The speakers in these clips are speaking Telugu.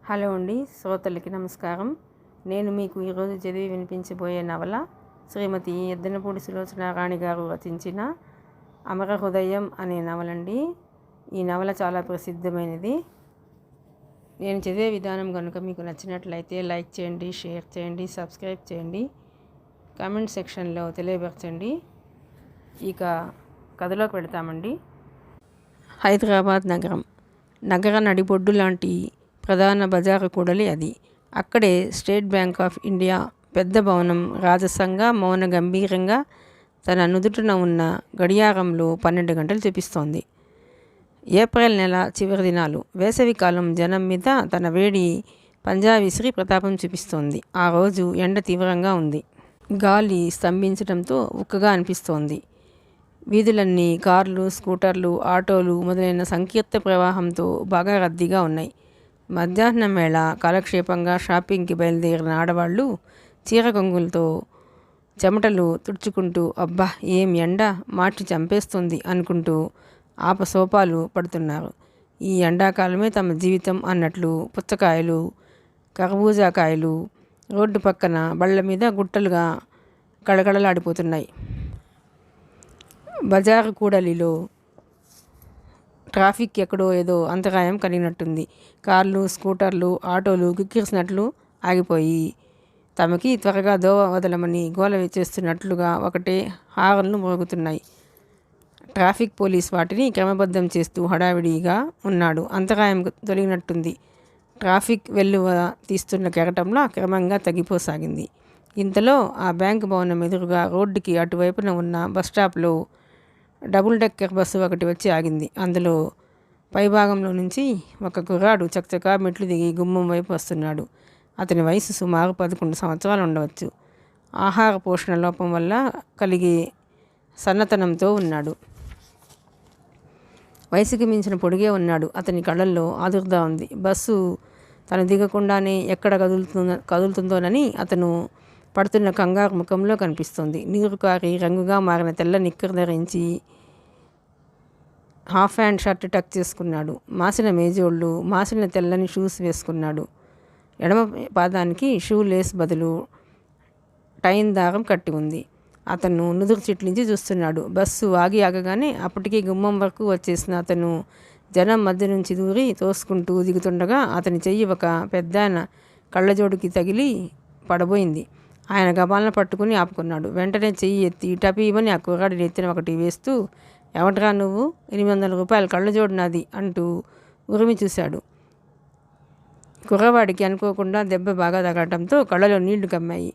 హలో అండి, శ్రోతలకి నమస్కారం. నేను మీకు ఈరోజు చదివి వినిపించబోయే నవల శ్రీమతి ఎద్దనపూడి సులోచన రాణి గారు రచించిన అమర హృదయం అనే నవలండి. ఈ నవల చాలా ప్రసిద్ధమైనది. నేను చదివే విధానం కనుక మీకు నచ్చినట్లయితే లైక్ చేయండి, షేర్ చేయండి, సబ్స్క్రైబ్ చేయండి, కామెంట్ సెక్షన్లో తెలియపరచండి. ఇక కథలోకి వెళతామండి. హైదరాబాద్ నగర నడిబొడ్డు లాంటి ప్రధాన బజారు కూడలి అది. అక్కడే స్టేట్ బ్యాంక్ ఆఫ్ ఇండియా పెద్ద భవనం రాజసంగా మౌన గంభీరంగా తన నుదుటిన ఉన్న గడియారంలో 12 గంటలు చూపిస్తోంది. ఏప్రిల్ నెల చివరి దినాలు. వేసవికాలం జనం మీద తన వేడి పంజా విసిరి ప్రతాపం చూపిస్తోంది. ఆ రోజు ఎండ తీవ్రంగా ఉంది. గాలి స్తంభించడంతో ఉక్కగా అనిపిస్తోంది. వీధులన్నీ కార్లు, స్కూటర్లు, ఆటోలు మొదలైన సంకీర్త ప్రవాహంతో బాగా రద్దీగా ఉన్నాయి. మధ్యాహ్నం వేళ కాలక్షేపంగా షాపింగ్కి బయలుదేరిన ఆడవాళ్ళు చీర కొంగులతో చెమటలు తుడుచుకుంటూ అబ్బా ఏం ఎండ మార్చి చంపేస్తుంది అనుకుంటూ ఆపసోపాలు పడుతున్నారు. ఈ ఎండాకాలమే తమ జీవితం అన్నట్లు పుచ్చకాయలు, కర్బూజాకాయలు రోడ్డు పక్కన బళ్ళ మీద గుట్టలుగా కళకళలాడిపోతున్నాయి. బజారు కూడలిలో ట్రాఫిక్ ఎక్కడో ఏదో అంతరాయం కలిగినట్టుంది. కార్లు, స్కూటర్లు, ఆటోలు కిక్కిరిసినట్లు ఆగిపోయి తమకి త్వరగా దోవ వదలమని గోల చేస్తున్నట్లుగా ఒకటే హారన్లు మోగుతున్నాయి. ట్రాఫిక్ పోలీస్ వాటిని క్రమబద్ధం చేస్తూ హడావిడిగా ఉన్నాడు. అంతరాయం తొలగినట్టుంది. ట్రాఫిక్ వెల్లువ తీస్తున్న కెరటంలో క్రమంగా తగ్గిపోసాగింది. ఇంతలో ఆ బ్యాంక్ భవనం ఎదురుగా రోడ్డుకి అటువైపున ఉన్న బస్టాప్లో డబుల్ డెక్కర్ బస్సు ఒకటి వచ్చి ఆగింది. అందులో పైభాగంలో నుంచి ఒక కుర్రాడు చకచకా మెట్లు దిగి గుమ్మం వైపు వస్తున్నాడు. అతని వయసు సుమారు 11 సంవత్సరాలు ఉండవచ్చు. ఆహార పోషణ లోపం వల్ల కలిగే సన్నతనంతో ఉన్నాడు. వయసుకి మించిన పొడిగే ఉన్నాడు. అతని కళ్ళల్లో ఆదుర్దా ఉంది. బస్సు తను దిగకుండానే ఎక్కడ కదులుతుందోనని అతను పడుతున్న కంగారు ముఖంలో కనిపిస్తోంది. నీరు కారి రంగుగా మారిన తెల్ల నిక్కర్ ధరించి హాఫ్ హ్యాండ్ షర్ట్ టక్ చేసుకున్నాడు. మాసిన మేజోళ్ళు, మాసిన తెల్లని షూస్ వేసుకున్నాడు. ఎడమ పాదానికి షూ లేస్ బదులు టైన్ దారం కట్టి ఉంది. అతను నుదురు చిట్లించి చూస్తున్నాడు. బస్సు ఆగగానే అప్పటికి గుమ్మం వరకు వచ్చేసిన అతను జనం మధ్య నుంచి దూరి తోసుకుంటూ దిగుతుండగా అతని చెయ్యి ఒక పెద్దాయన కళ్ళజోడుకి తగిలి పడబోయింది. ఆయన గబాలను పట్టుకుని ఆపుకున్నాడు. వెంటనే చెయ్యి ఎత్తి టపీమని ఆ కుర్రాడి నెత్తిన ఒకటి వేస్తూ, ఎవట్రా నువ్వు, 800 రూపాయలు కళ్ళజోడు నాది అంటూ ఉరిమి చూశాడు. కుర్రవాడికి అనుకోకుండా దెబ్బ బాగా తగలటంతో కళ్ళలో నీళ్లు కమ్మాయి.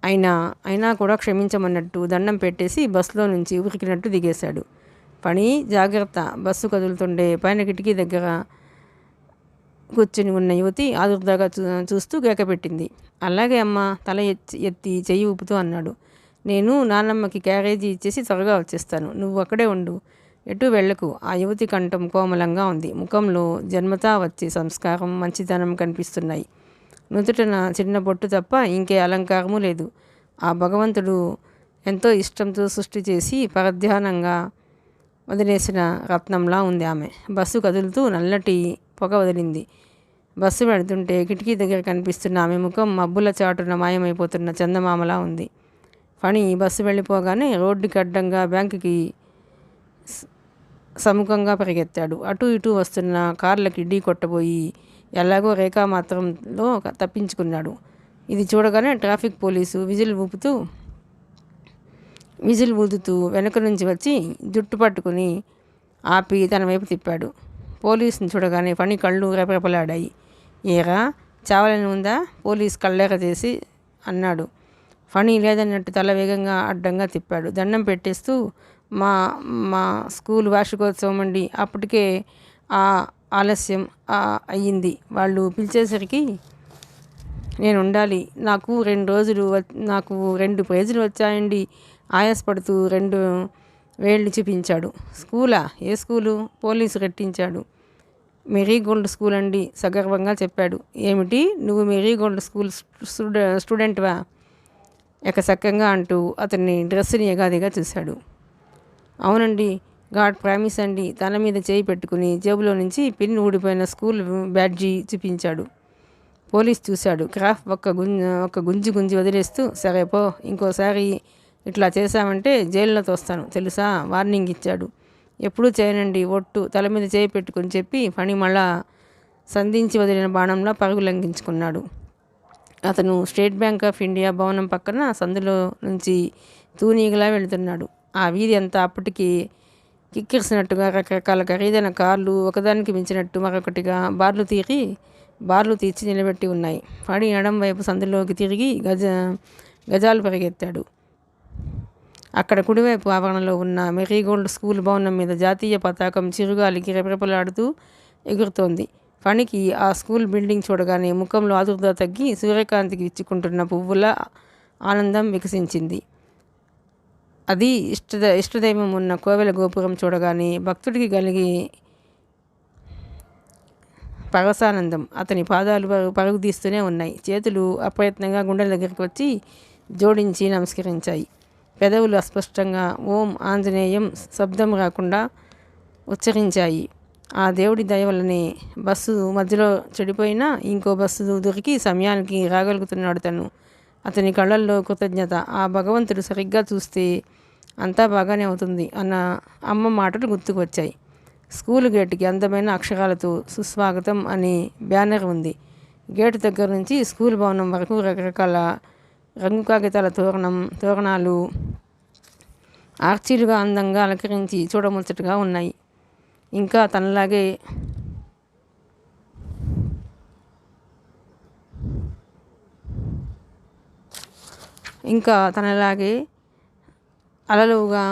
అయినా కూడా క్షమించమన్నట్టు దండం పెట్టేసి బస్సులో నుంచి ఉరికినట్టు దిగేశాడు. పని జాగ్రత్త. బస్సు కదులుతుండే పైన కిటికీ దగ్గర కూర్చుని ఉన్న యువతి ఆదుర్దాగా చూస్తూ కేకపెట్టింది. అలాగే అమ్మ, తల ఎత్తి చెయ్యి ఊపుతూ అన్నాడు. నేను నాన్నమ్మకి క్యారేజీ ఇచ్చేసి త్వరగా వచ్చేస్తాను, నువ్వు అక్కడే ఉండు, ఎటు వెళ్ళకు. ఆ యువతి కంఠం కోమలంగా ఉంది. ముఖంలో జన్మతా వచ్చే సంస్కారం, మంచితనం కనిపిస్తున్నాయి. నుదుటన చిన్న బొట్టు తప్ప ఇంకే అలంకారము లేదు. ఆ భగవంతుడు ఎంతో ఇష్టంతో సృష్టి చేసి పరధ్యానంగా వదిలేసిన రత్నంలా ఉంది ఆమె. బస్సు కదులుతూ నల్లటి పొగ వదిలింది. బస్సు వెళుతుంటే కిటికీ దగ్గర కనిపిస్తున్న ఆమె ముఖం మబ్బుల చాటున మాయమైపోతున్న చందమామలా ఉంది. ఫణి బస్సు వెళ్ళిపోగానే రోడ్డుకి అడ్డంగా బ్యాంకుకి సముఖంగా పరిగెత్తాడు. అటు ఇటు వస్తున్న కార్లకి ఢీ కొట్టబోయి ఎలాగో రేఖామాత్రంలో తప్పించుకున్నాడు. ఇది చూడగానే ట్రాఫిక్ పోలీసు విజిల్ ఊదుతూ వెనక నుంచి వచ్చి జుట్టు పట్టుకుని ఆపి తన వైపు తిప్పాడు. పోలీసుని చూడగానే ఫణి కళ్ళు రెపరెపలాడాయి. ఏరా, చావాలని ఉందా? పోలీస్ కళ్ళెర చేసి అన్నాడు. ఫణి లేదన్నట్టు తల వేగంగా అడ్డంగా తిప్పాడు. దండం పెట్టేస్తూ, మా స్కూల్ వార్షికోత్సవం అండి, అప్పటికే ఆలస్యం అయ్యింది, వాళ్ళు పిలిచేసరికి నేను ఉండాలి, నాకు 2 ప్రైజులు వచ్చాయండి ఆయాసపడుతూ 2 వేళ్ళు చూపించాడు. స్కూలా? ఏ స్కూలు? పోలీసు రెట్టించాడు. మెరీగోల్డ్ స్కూల్ అండి సగర్వంగా చెప్పాడు. ఏమిటి, నువ్వు మెరీగోల్డ్ స్కూల్ స్టూడెంట్వా? ఎకసక్కంగా అంటూ అతన్ని డ్రెస్సుని ఎగాదిగా చూశాడు. అవునండి, గాడ్ ప్రామిస్ అండి. తల మీద చేయి పెట్టుకుని జేబులో నుంచి పిన్ ఊడిపోయిన స్కూల్ బ్యాడ్జీ చూపించాడు. పోలీస్ చూశాడు. క్రాఫ్ ఒక్క గుంజి గుంజి వదిలేస్తూ, సరే పో, ఇంకోసారి ఇట్లా చేశామంటే జైల్లో తోస్తాను తెలుసా, వార్నింగ్ ఇచ్చాడు. ఎప్పుడూ చేయనండి ఒట్టు, తల మీద చేయి పెట్టుకుని చెప్పి ఫణి మళ్ళా సంధించి వదిలిన బాణంలో పరుగు లంఘించుకున్నాడు. అతను స్టేట్ బ్యాంక్ ఆఫ్ ఇండియా భవనం పక్కన సందులో నుంచి తూనీగలా వెళుతున్నాడు. ఆ వీధి అంతా అప్పటికి కిక్కిరిసినట్టుగా రకరకాల ఖరీదైన కార్లు ఒకదానికి మించినట్టు మరొకటిగా బార్లు తీర్చి నిలబెట్టి ఉన్నాయి. ఫణి ఎడం వైపు సందులోకి తిరిగి గజాలు పరిగెత్తాడు. అక్కడ కుడివైపు ఆవరణలో ఉన్న మెరీగోల్డ్ స్కూల్ భవనం మీద జాతీయ పతాకం చిరుగాలికి రెపరెపలాడుతూ ఎగురుతోంది. ఫణికి ఆ స్కూల్ బిల్డింగ్ చూడగానే ముఖంలో ఆదుర్దా తగ్గి సూర్యకాంతికి ఇచ్చుకుంటున్న పువ్వుల ఆనందం వికసించింది. అది ఇష్టదైవం ఉన్న కోవెల గోపురం చూడగానే భక్తుడికి కలిగి పరవశానందం. అతని పాదాలు పరుగు తీస్తూనే ఉన్నాయి. చేతులు అప్రయత్నంగా గుండెల దగ్గరికి వచ్చి జోడించి నమస్కరించాయి. పెదవులు అస్పష్టంగా ఓం ఆంజనేయం శబ్దం రాకుండా ఉచ్చరించాయి. ఆ దేవుడి దయ వల్లనే బస్సు మధ్యలో చెడిపోయినా ఇంకో బస్సు దొరికి సమయానికి రాగలుగుతున్నాడు తను. అతని కళ్ళల్లో కృతజ్ఞత. ఆ భగవంతుడు సరిగ్గా చూస్తే అంతా బాగానే అవుతుంది అన్న అమ్మ మాటలు గుర్తుకు వచ్చాయి. స్కూలు గేటుకి అందమైన అక్షరాలతో సుస్వాగతం అనే బ్యానర్ ఉంది. గేటు దగ్గర నుంచి స్కూల్ భవనం వరకు రకరకాల రంగు కాగితాల తోరణాలు ఆర్చీలుగా అందంగా అలంకరించి చూడముచ్చటగా ఉన్నాయి. ఇంకా తనలాగే అలలుగా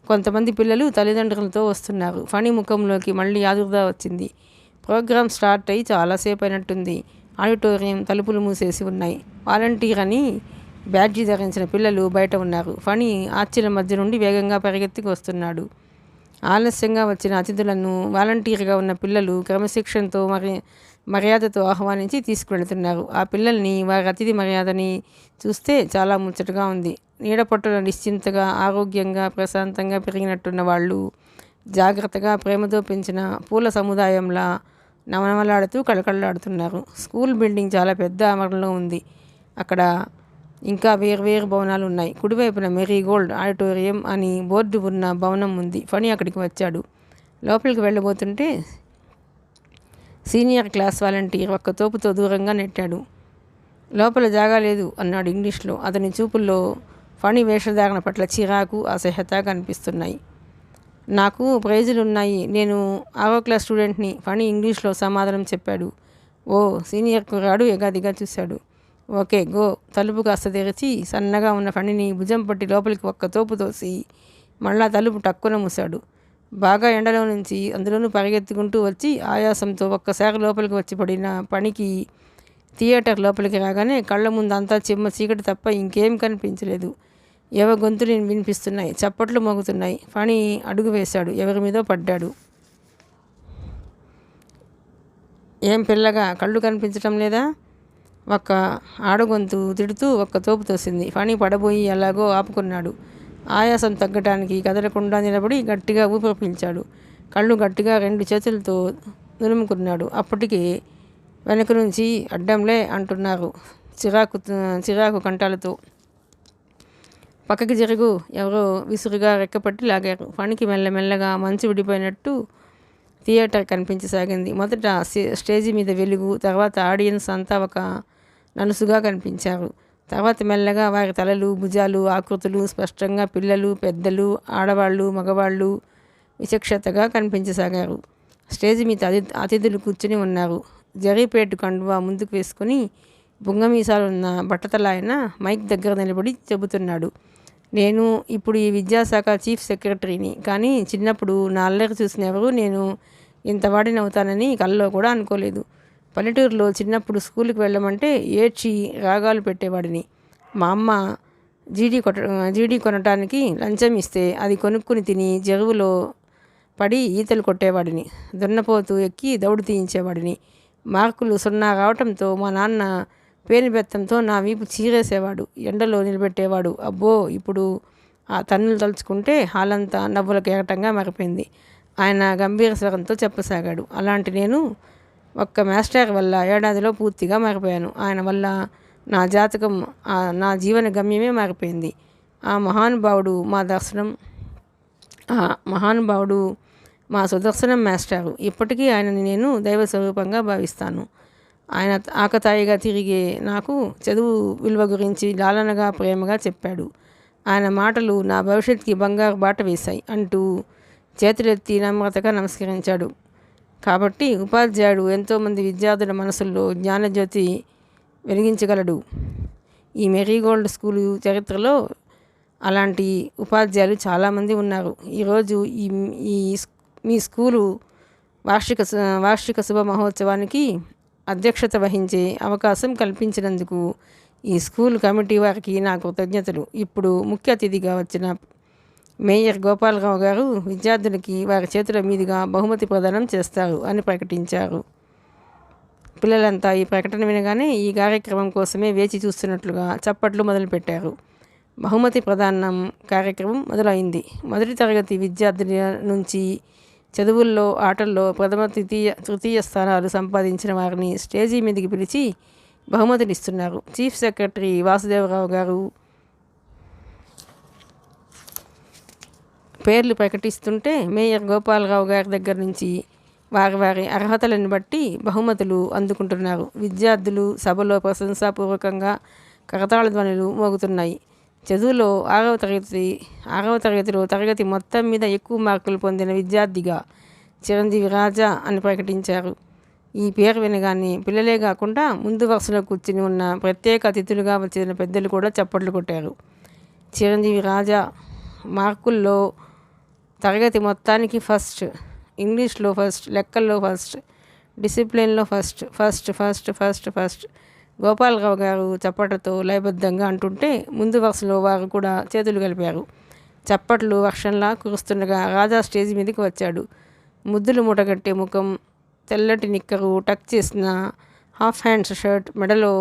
కొంతమంది పిల్లలు తల్లిదండ్రులతో వస్తున్నారు. ఫణి ముఖంలోకి మళ్ళీ ఆదుర్దా వచ్చింది. ప్రోగ్రాం స్టార్ట్ అయ్యి చాలాసేపు అయినట్టుంది. ఆడిటోరియం తలుపులు మూసేసి ఉన్నాయి. వాలంటీర్ అని బ్యాడ్జీ ధరించిన పిల్లలు బయట ఉన్నారు. ఫణి ఆర్చీల మధ్య నుండి వేగంగా పరిగెత్తికి వస్తున్నాడు. ఆలస్యంగా వచ్చిన అతిథులను వాలంటీర్గా ఉన్న పిల్లలు క్రమశిక్షణతో మర్యాదతో ఆహ్వానించి తీసుకువెళుతున్నారు. ఆ పిల్లల్ని వారి అతిథి మర్యాదని చూస్తే చాలా ముచ్చటగా ఉంది. నీడపట్టున నిశ్చింతగా ఆరోగ్యంగా ప్రశాంతంగా పెరిగినట్టున్న వాళ్ళు జాగ్రత్తగా ప్రేమతో పెంచిన పూల సముదాయంలా నవనవలాడుతూ కళకళలాడుతున్నారు. స్కూల్ బిల్డింగ్ చాలా పెద్ద ఆవరణలో ఉంది. అక్కడ ఇంకా వేర్వేరు భవనాలు ఉన్నాయి. కుడివైపున మెరీగోల్డ్ ఆడిటోరియం అని బోర్డు ఉన్న భవనం ఉంది. ఫణి అక్కడికి వచ్చాడు. లోపలికి వెళ్ళబోతుంటే సీనియర్ క్లాస్ వాలంటీర్ ఒక్క తోపుతో దూరంగా నెట్టాడు. లోపల జాగా లేదు అన్నాడు ఇంగ్లీష్లో. అతని చూపుల్లో ఫణి వేషధారణ పట్ల చిరాకు అసహ్యత కనిపిస్తున్నాయి. నాకు ప్రైజులున్నాయి, నేను 6వ క్లాస్ స్టూడెంట్ని ఫణి ఇంగ్లీష్లో సమాధానం చెప్పాడు. ఓ సీనియర్ కుర్రాడు ఎగాదిగా చూశాడు. Okay go. తలుపు కాస్త తెరిచి సన్నగా ఉన్న ఫణిని భుజం పట్టి లోపలికి ఒక్క తోపు తోసి మళ్ళా తలుపు టక్కున మూశాడు. బాగా ఎండలో నుంచి అందులోనూ పరిగెత్తుకుంటూ వచ్చి ఆయాసంతో ఒక్కసారి లోపలికి వచ్చి పడిన ఫణికి థియేటర్ లోపలికి రాగానే కళ్ళ ముందు అంతా చిమ్మ చీకటి తప్ప ఇంకేం కనిపించలేదు. ఏవో గొంతులు వినిపిస్తున్నాయి, చప్పట్లు మోగుతున్నాయి. ఫణి అడుగు వేశాడు. ఎవరి మీదో పడ్డాడు. ఏం పిల్లగా కళ్ళు కనిపించటం లేదా? ఒక్క ఆడగొంతు తిడుతూ ఒక్క తోపు తోసింది. ఫణి పడబోయి ఎలాగో ఆపుకున్నాడు. ఆయాసం తగ్గటానికి కదలకుండా నిలబడి గట్టిగా ఊపిరి పీల్చాడు. కళ్ళు గట్టిగా 2 చేతులతో నులుముకున్నాడు. అప్పటికి వెనక నుంచి అడ్డంలే అంటున్నారు చిరాకు కంటాలతో. పక్కకి జరుగు, ఎవరో విసురుగా రెక్కపట్టి లాగారు. ఫణికి మెల్లమెల్లగా మంచు విడిపోయినట్టు థియేటర్ కనిపించసాగింది. మొదట స్టేజి మీద వెలుగు, తర్వాత ఆడియన్స్ అంతా ఒక నలుసుగా కనిపించారు. తర్వాత మెల్లగా వారి తలలు, భుజాలు, ఆకృతులు స్పష్టంగా పిల్లలు, పెద్దలు, ఆడవాళ్ళు, మగవాళ్ళు విచక్షతగా కనిపించసాగారు. స్టేజి మీద అతిథులు కూర్చుని ఉన్నారు. జరీపేటు కండువా ముందుకు వేసుకుని బుంగమీసాలున్న బట్టతలాయన మైక్ దగ్గర నిలబడి చెబుతున్నాడు. నేను ఇప్పుడు ఈ విద్యాశాఖ చీఫ్ సెక్రటరీని, కానీ చిన్నప్పుడు నా అల్లరి చూసిన ఎవరు నేను ఇంత వాడినవుతానని కల్లో కూడా అనుకోలేదు. పల్లెటూరులో చిన్నప్పుడు స్కూల్కి వెళ్ళమంటే ఏడ్చి రాగాలు పెట్టేవాడిని. మా అమ్మ జీడీ కొనటానికి లంచం ఇస్తే అది కొనుక్కుని తిని చెరువులో పడి ఈతలు కొట్టేవాడిని. దున్నపోతూ ఎక్కి దౌడు తీయించేవాడిని. మార్కులు 0 రావటంతో మా నాన్న పేను బెత్తంతో నా వీపు చీరేసేవాడు, ఎండలో నిలబెట్టేవాడు. అబ్బో, ఇప్పుడు ఆ తన్నులు తలుచుకుంటే హాలంతా నవ్వుల కేకటంగా మారిపోయింది. ఆయన గంభీర స్వరంతో చెప్పసాగాడు. అలాంటి నేను ఒక్క మాస్టర్ వల్ల ఏడాదిలో పూర్తిగా మారిపోయాను. ఆయన వల్ల నా జాతకం, నా జీవన గమ్యమే మారిపోయింది. ఆ మహానుభావుడు మా సుదర్శనం మాస్టారు. ఇప్పటికీ ఆయనని నేను దైవ స్వరూపంగా భావిస్తాను. ఆయన ఆకతాయిగా తిరిగే నాకు చదువు విలువ గురించి లాలనగా ప్రేమగా చెప్పాడు. ఆయన మాటలు నా భవిష్యత్తుకి బంగారు బాట వేశాయి అంటూ చేతులెత్తి నమ్రతగా నమస్కరించాడు. కాబట్టి ఉపాధ్యాయుడు ఎంతోమంది విద్యార్థుల మనసుల్లో జ్ఞానజ్యోతి వెలిగించగలడు. ఈ మెరీగోల్డ్ స్కూలు చరిత్రలో అలాంటి ఉపాధ్యాయులు చాలామంది ఉన్నారు. ఈరోజు మీ స్కూలు వార్షిక శుభ మహోత్సవానికి అధ్యక్షత వహించే అవకాశం కల్పించినందుకు ఈ స్కూల్ కమిటీ వారికి నా కృతజ్ఞతలు. ఇప్పుడు ముఖ్య అతిథిగా వచ్చిన మేయర్ గోపాలరావు గారు విద్యార్థులకి వారి చేతుల మీదుగా బహుమతి ప్రదానం చేస్తారు అని ప్రకటించారు. పిల్లలంతా ఈ ప్రకటన వినగానే ఈ కార్యక్రమం కోసమే వేచి చూస్తున్నట్లుగా చప్పట్లు మొదలుపెట్టారు. బహుమతి ప్రదానం కార్యక్రమం మొదలైంది. మొదటి తరగతి విద్యార్థుల నుంచి చదువుల్లో, ఆటల్లో ప్రథమ తృతీయ స్థానాలు సంపాదించిన వారిని స్టేజీ మీదకి పిలిచి బహుమతులు ఇస్తున్నారు. చీఫ్ సెక్రటరీ వాసుదేవరావు గారు పేర్లు ప్రకటిస్తుంటే మేయర్ గోపాలరావు గారి దగ్గర నుంచి వారి అర్హతలను బట్టి బహుమతులు అందుకుంటున్నారు. విద్యార్థులు సభలో ప్రశంసాపూర్వకంగా కరతాళ ధ్వనులు మోగుతున్నాయి. చదువులో ఆరవ తరగతిలో తరగతి మొత్తం మీద ఎక్కువ మార్కులు పొందిన విద్యార్థిగా చిరంజీవి రాజా అని ప్రకటించారు. ఈ పేరు వినగానే పిల్లలే కాకుండా ముందు వరుసలో కూర్చుని ఉన్న ప్రత్యేక అతిథులుగా వచ్చిన పెద్దలు కూడా చప్పట్లు కొట్టారు. చిరంజీవి రాజా మార్కుల్లో తరగతి మొత్తానికి ఫస్ట్, ఇంగ్లీష్లో ఫస్ట్, లెక్కల్లో ఫస్ట్, డిసిప్లిన్లో ఫస్ట్. గోపాలరావు గారు చప్పట్లతో లయబద్ధంగా అంటుంటే ముందు వరుసలో వారు కూడా చేతులు కలిపారు. చప్పట్లు వర్షంలా కురుస్తుండగా రాజా స్టేజ్ మీదకి వచ్చాడు. ముద్దులు మూటగట్టే ముఖం, తెల్లటి నిక్కరు, టక్ చేసిన హాఫ్ హ్యాండ్స్ షర్ట్, మెడలో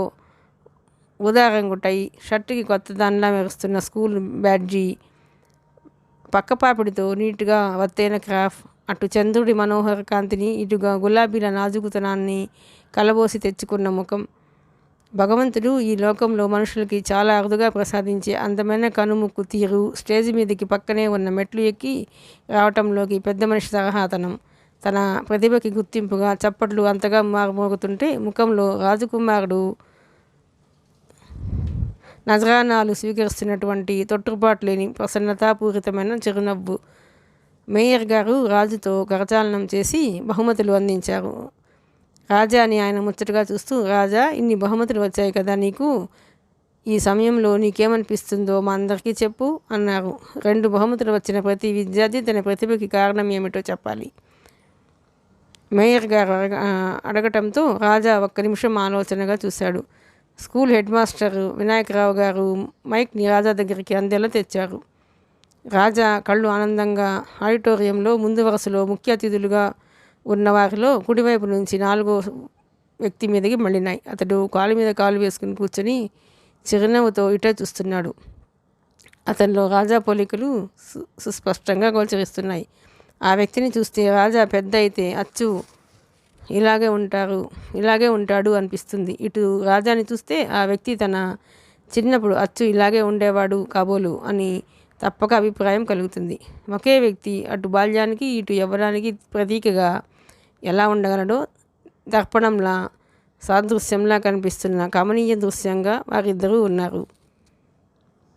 ఊదా రంగు టై, షర్టుకి కొత్త దానిలా మెరుస్తున్న స్కూల్ బ్యాడ్జీ, పక్కపాపిడితో నీట్గా వత్తైన క్రాఫ్, అటు చంద్రుడి మనోహర కాంతిని, ఇటుగా గులాబీల నాజుకుతనాన్ని కలబోసి తెచ్చుకున్న ముఖం. భగవంతుడు ఈ లోకంలో మనుషులకి చాలా అరుదుగా ప్రసాదించే అందమైన కనుముక్కు తీరు, స్టేజ్ మీదకి పక్కనే ఉన్న మెట్లు ఎక్కి రావటంలోకి పెద్ద మనిషి తరహాతనం, తన ప్రతిభకి గుర్తింపుగా చప్పట్లు అంతగా మారుమోగుతుంటే ముఖంలో రాజకుమారుడు నజరానాలు స్వీకరిస్తున్నటువంటి తొట్టుపాటు లేని ప్రసన్నతాపూరితమైన చిరునవ్వు. మేయర్ గారు రాజుతో కరచాలనం చేసి బహుమతులు అందించారు. రాజాని ఆయన ముచ్చటగా చూస్తూ, రాజా, ఇన్ని బహుమతులు వచ్చాయి కదా నీకు, ఈ సమయంలో నీకేమనిపిస్తుందో మా అందరికీ చెప్పు అన్నారు. 2 బహుమతులు వచ్చిన ప్రతి విద్యార్థి తన ప్రతిభకి కారణం ఏమిటో చెప్పాలి. మేయర్ గారు అడగటంతో రాజా ఒక్క నిమిషం ఆలోచనగా చూశాడు. స్కూల్ హెడ్ మాస్టర్ వినాయకరావు గారు మైక్ని రాజా దగ్గరికి అందేలా తెచ్చారు. రాజా కళ్ళు ఆనందంగా ఆడిటోరియంలో ముందు వరుసలో ముఖ్య అతిథులుగా ఉన్న వారిలో కుడివైపు నుంచి 4వ వ్యక్తి మీదకి మళ్ళినాయి. అతడు కాలు మీద కాలు వేసుకుని కూర్చొని చిరునవ్వుతో ఇటే చూస్తున్నాడు. అతనిలో రాజా పోలికలు సుస్పష్టంగా గోచరిస్తున్నాయి. ఆ వ్యక్తిని చూస్తే రాజా పెద్ద అయితే అచ్చు ఇలాగే ఉంటాడు అనిపిస్తుంది. ఇటు రాజాని చూస్తే ఆ వ్యక్తి తన చిన్నప్పుడు అచ్చు ఇలాగే ఉండేవాడు కాబోలు అని తప్పక అభిప్రాయం కలుగుతుంది. ఒకే వ్యక్తి అటు బాల్యానికి ఇటు యవ్వనానికి ప్రతీకగా ఎలా ఉండగలడో దర్పణంలా సాదృశ్యంలా కనిపిస్తున్న కమనీయ దృశ్యంగా వారిద్దరూ ఉన్నారు.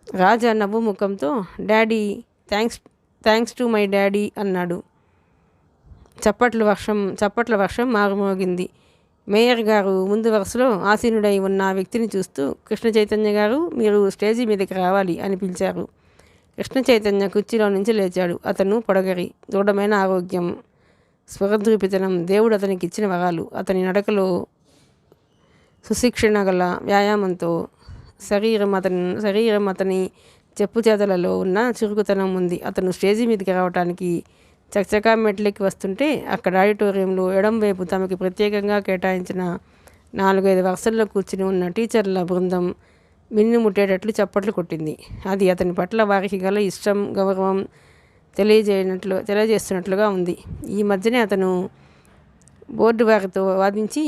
రాజా నవ్వు ముఖంతో, daddy, thanks to my daddy అన్నాడు. చప్పట్ల వర్షం మారుమోగింది. మేయర్ గారు ముందు వరుసలో ఆసీనుడై ఉన్న ఆ వ్యక్తిని చూస్తూ, కృష్ణ చైతన్య గారు, మీరు స్టేజీ మీదకి రావాలి అని పిలిచారు. కృష్ణ చైతన్య కుర్చీలో నుంచి లేచాడు. అతను పొడగరి, దృఢమైన ఆరోగ్యం, స్వరద్రూపితనం దేవుడు అతనికి ఇచ్చిన వరాలు. అతని నడకలో సుశిక్షణ గల వ్యాయామంతో శరీరం అతని చెప్పు చేతలలో ఉన్న చురుకుతనం ఉంది. అతను స్టేజీ మీదకి రావడానికి చకచకా మెట్లెక్కి వస్తుంటే అక్కడ ఆడిటోరియంలో ఎడం వైపు తమకి ప్రత్యేకంగా కేటాయించిన 4-5 వరుసల్లో కూర్చుని ఉన్న టీచర్ల బృందం మిన్నుముట్టేటట్లు చప్పట్లు కొట్టింది. అది అతని పట్ల వారికి గల ఇష్టం, గౌరవం తెలియజేస్తున్నట్లుగా ఉంది. ఈ మధ్యనే అతను బోర్డు వారితో వాదించి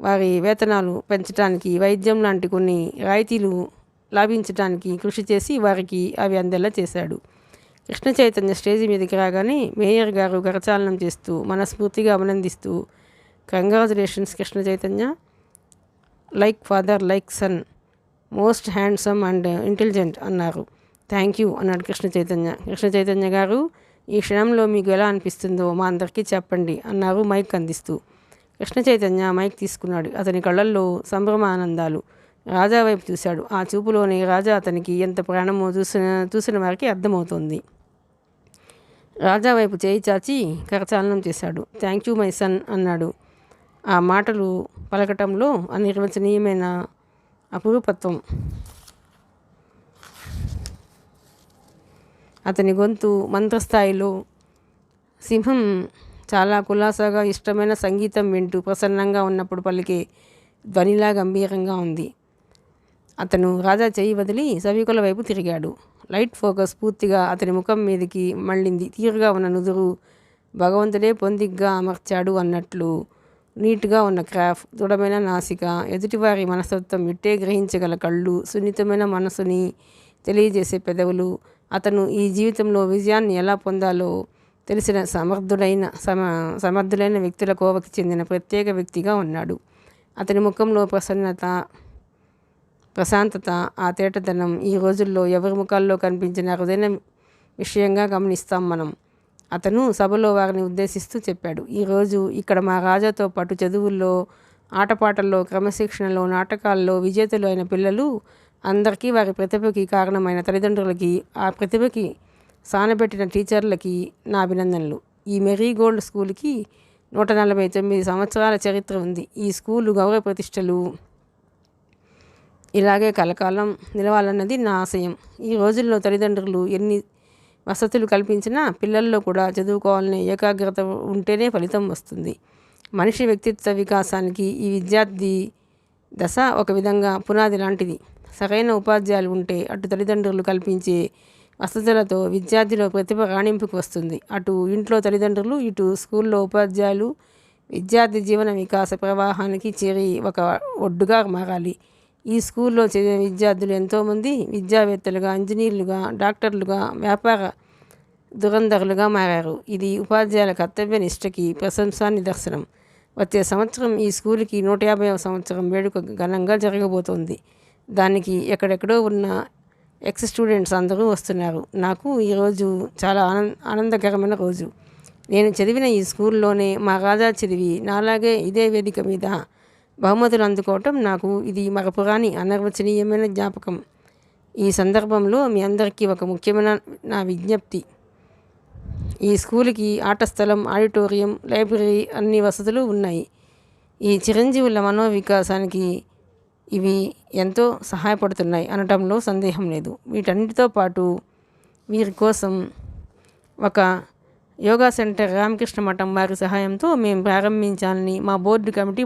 వారి వేతనాలు పెంచడానికి, వైద్యం లాంటి కొన్ని రాయితీలు లాభించడానికి కృషి చేసి వారికి అవి అందేలా చేశాడు. కృష్ణ చైతన్య స్టేజి మీదకి రాగానే మేయర్ గారు కరచాలనం చేస్తూ మనస్ఫూర్తిగా అభినందిస్తూ, congratulations Krishna Chaitanya, like father like son, most handsome and intelligent అన్నారు. థ్యాంక్ యూ అన్నాడు కృష్ణ చైతన్య. కృష్ణ చైతన్య గారు, ఈ క్షణంలో మీకు ఎలా అనిపిస్తుందో మా అందరికీ చెప్పండి అన్నారు మైక్ అందిస్తూ. కృష్ణ చైతన్య మైక్ తీసుకున్నాడు. అతని కళ్ళల్లో సంభ్రమ ఆనందాలు. రాజా వైపు చూశాడు. ఆ చూపులోనే రాజా అతనికి ఎంత ప్రాణమో చూసిన వారికి అర్థమవుతోంది. రాజా వైపు చేయి చాచి కరచాలనం చేశాడు. థ్యాంక్ యూ మై సన్ అన్నాడు. ఆ మాటలు పలకటంలో అనిర్వచనీయమైన అపురూపత్వం. అతని గొంతు మంత్రస్థాయిలో సింహం చాలా కులాసాగా ఇష్టమైన సంగీతం వింటూ ప్రసన్నంగా ఉన్నప్పుడు పలికే ధ్వనిలా గంభీరంగా ఉంది. అతను రాజా చెయ్యి వదిలి సభికుల వైపు తిరిగాడు. లైట్ ఫోకస్ పూర్తిగా అతని ముఖం మీదకి మళ్ళింది. తీరుగా ఉన్న నుదురు భగవంతుడే పొందిగ్గా అమర్చాడు అన్నట్లు నీట్గా ఉన్న క్రాఫ్, దృఢమైన నాసిక, ఎదుటివారి మనస్తత్వం ఇట్టే గ్రహించగల కళ్ళు, సున్నితమైన మనసుని తెలియజేసే పెదవులు. అతను ఈ జీవితంలో విజయాన్ని ఎలా పొందాలో తెలిసిన సమర్థులైన వ్యక్తుల కోవకి చెందిన ప్రత్యేక వ్యక్తిగా ఉన్నాడు. అతని ముఖంలో ప్రశాంతత, ఆ తేటతనం ఈ రోజుల్లో ఎవరి ముఖాల్లో కనిపించిన అరుదైన విషయంగా గమనిస్తాం మనం. అతను సభలో వారిని ఉద్దేశిస్తూ చెప్పాడు. ఈరోజు ఇక్కడ మా రాజాతో పాటు చదువుల్లో, ఆటపాటల్లో, క్రమశిక్షణలో, నాటకాల్లో విజేతలు అయిన పిల్లలు అందరికీ, వారి ప్రతిభకి కారణమైన తల్లిదండ్రులకి, ఆ ప్రతిభకి సానబెట్టిన టీచర్లకి నా అభినందనలు. ఈ మెరీగోల్డ్ స్కూల్కి 149 సంవత్సరాల చరిత్ర ఉంది. ఈ స్కూలు గౌరవ ప్రతిష్టలు ఇలాగే కలకాలం నిలవాలన్నది నా ఆశయం. ఈ రోజుల్లో తల్లిదండ్రులు ఎన్ని వసతులు కల్పించినా పిల్లల్లో కూడా చదువుకోవాలనే ఏకాగ్రత ఉంటేనే ఫలితం వస్తుంది. మనిషి వ్యక్తిత్వ వికాసానికి ఈ విద్యార్థి దశ ఒక విధంగా పునాది లాంటిది. సరైన ఉపాధ్యాయులు ఉంటే అటు తల్లిదండ్రులు కల్పించే వసతులతో విద్యార్థిలో ప్రతిభ రాణింపుకు వస్తుంది. అటు ఇంట్లో తల్లిదండ్రులు, ఇటు స్కూల్లో ఉపాధ్యాయులు విద్యార్థి జీవన వికాస ప్రవాహానికి చేరి ఒక ఒడ్డుగా మారాలి. ఈ స్కూల్లో చదివే విద్యార్థులు ఎంతోమంది విద్యావేత్తలుగా, ఇంజనీర్లుగా, డాక్టర్లుగా, వ్యాపార దురంధరులుగా మారారు. ఇది ఉపాధ్యాయుల కర్తవ్య నిష్టకి ప్రశంసా నిదర్శనం. వచ్చే సంవత్సరం ఈ స్కూల్కి 150వ సంవత్సరం వేడుక ఘనంగా జరగబోతోంది. దానికి ఎక్కడెక్కడో ఉన్న ఎక్స్ స్టూడెంట్స్ అందరూ వస్తున్నారు. నాకు ఈరోజు చాలా ఆనందకరమైన రోజు. నేను చదివిన ఈ స్కూల్లోనే మా రాజా చదివి నాలాగే ఇదే వేదిక మీద బహుమతులు అందుకోవటం నాకు ఇది మరపురాని అనర్వచనీయమైన జ్ఞాపకం. ఈ సందర్భంలో మీ అందరికీ ఒక ముఖ్యమైన నా విజ్ఞప్తి. ఈ స్కూల్కి ఆట స్థలం, ఆడిటోరియం, లైబ్రరీ అన్ని వసతులు ఉన్నాయి. ఈ చిరంజీవుల మనోవికాసానికి ఇవి ఎంతో సహాయపడుతున్నాయి అనటంలో సందేహం లేదు. వీటన్నిటితో పాటు వీరి కోసం ఒక యోగా సెంటర్ రామకృష్ణ మఠం వారి సహాయంతో మేము ప్రారంభించాలని మా బోర్డు కమిటీ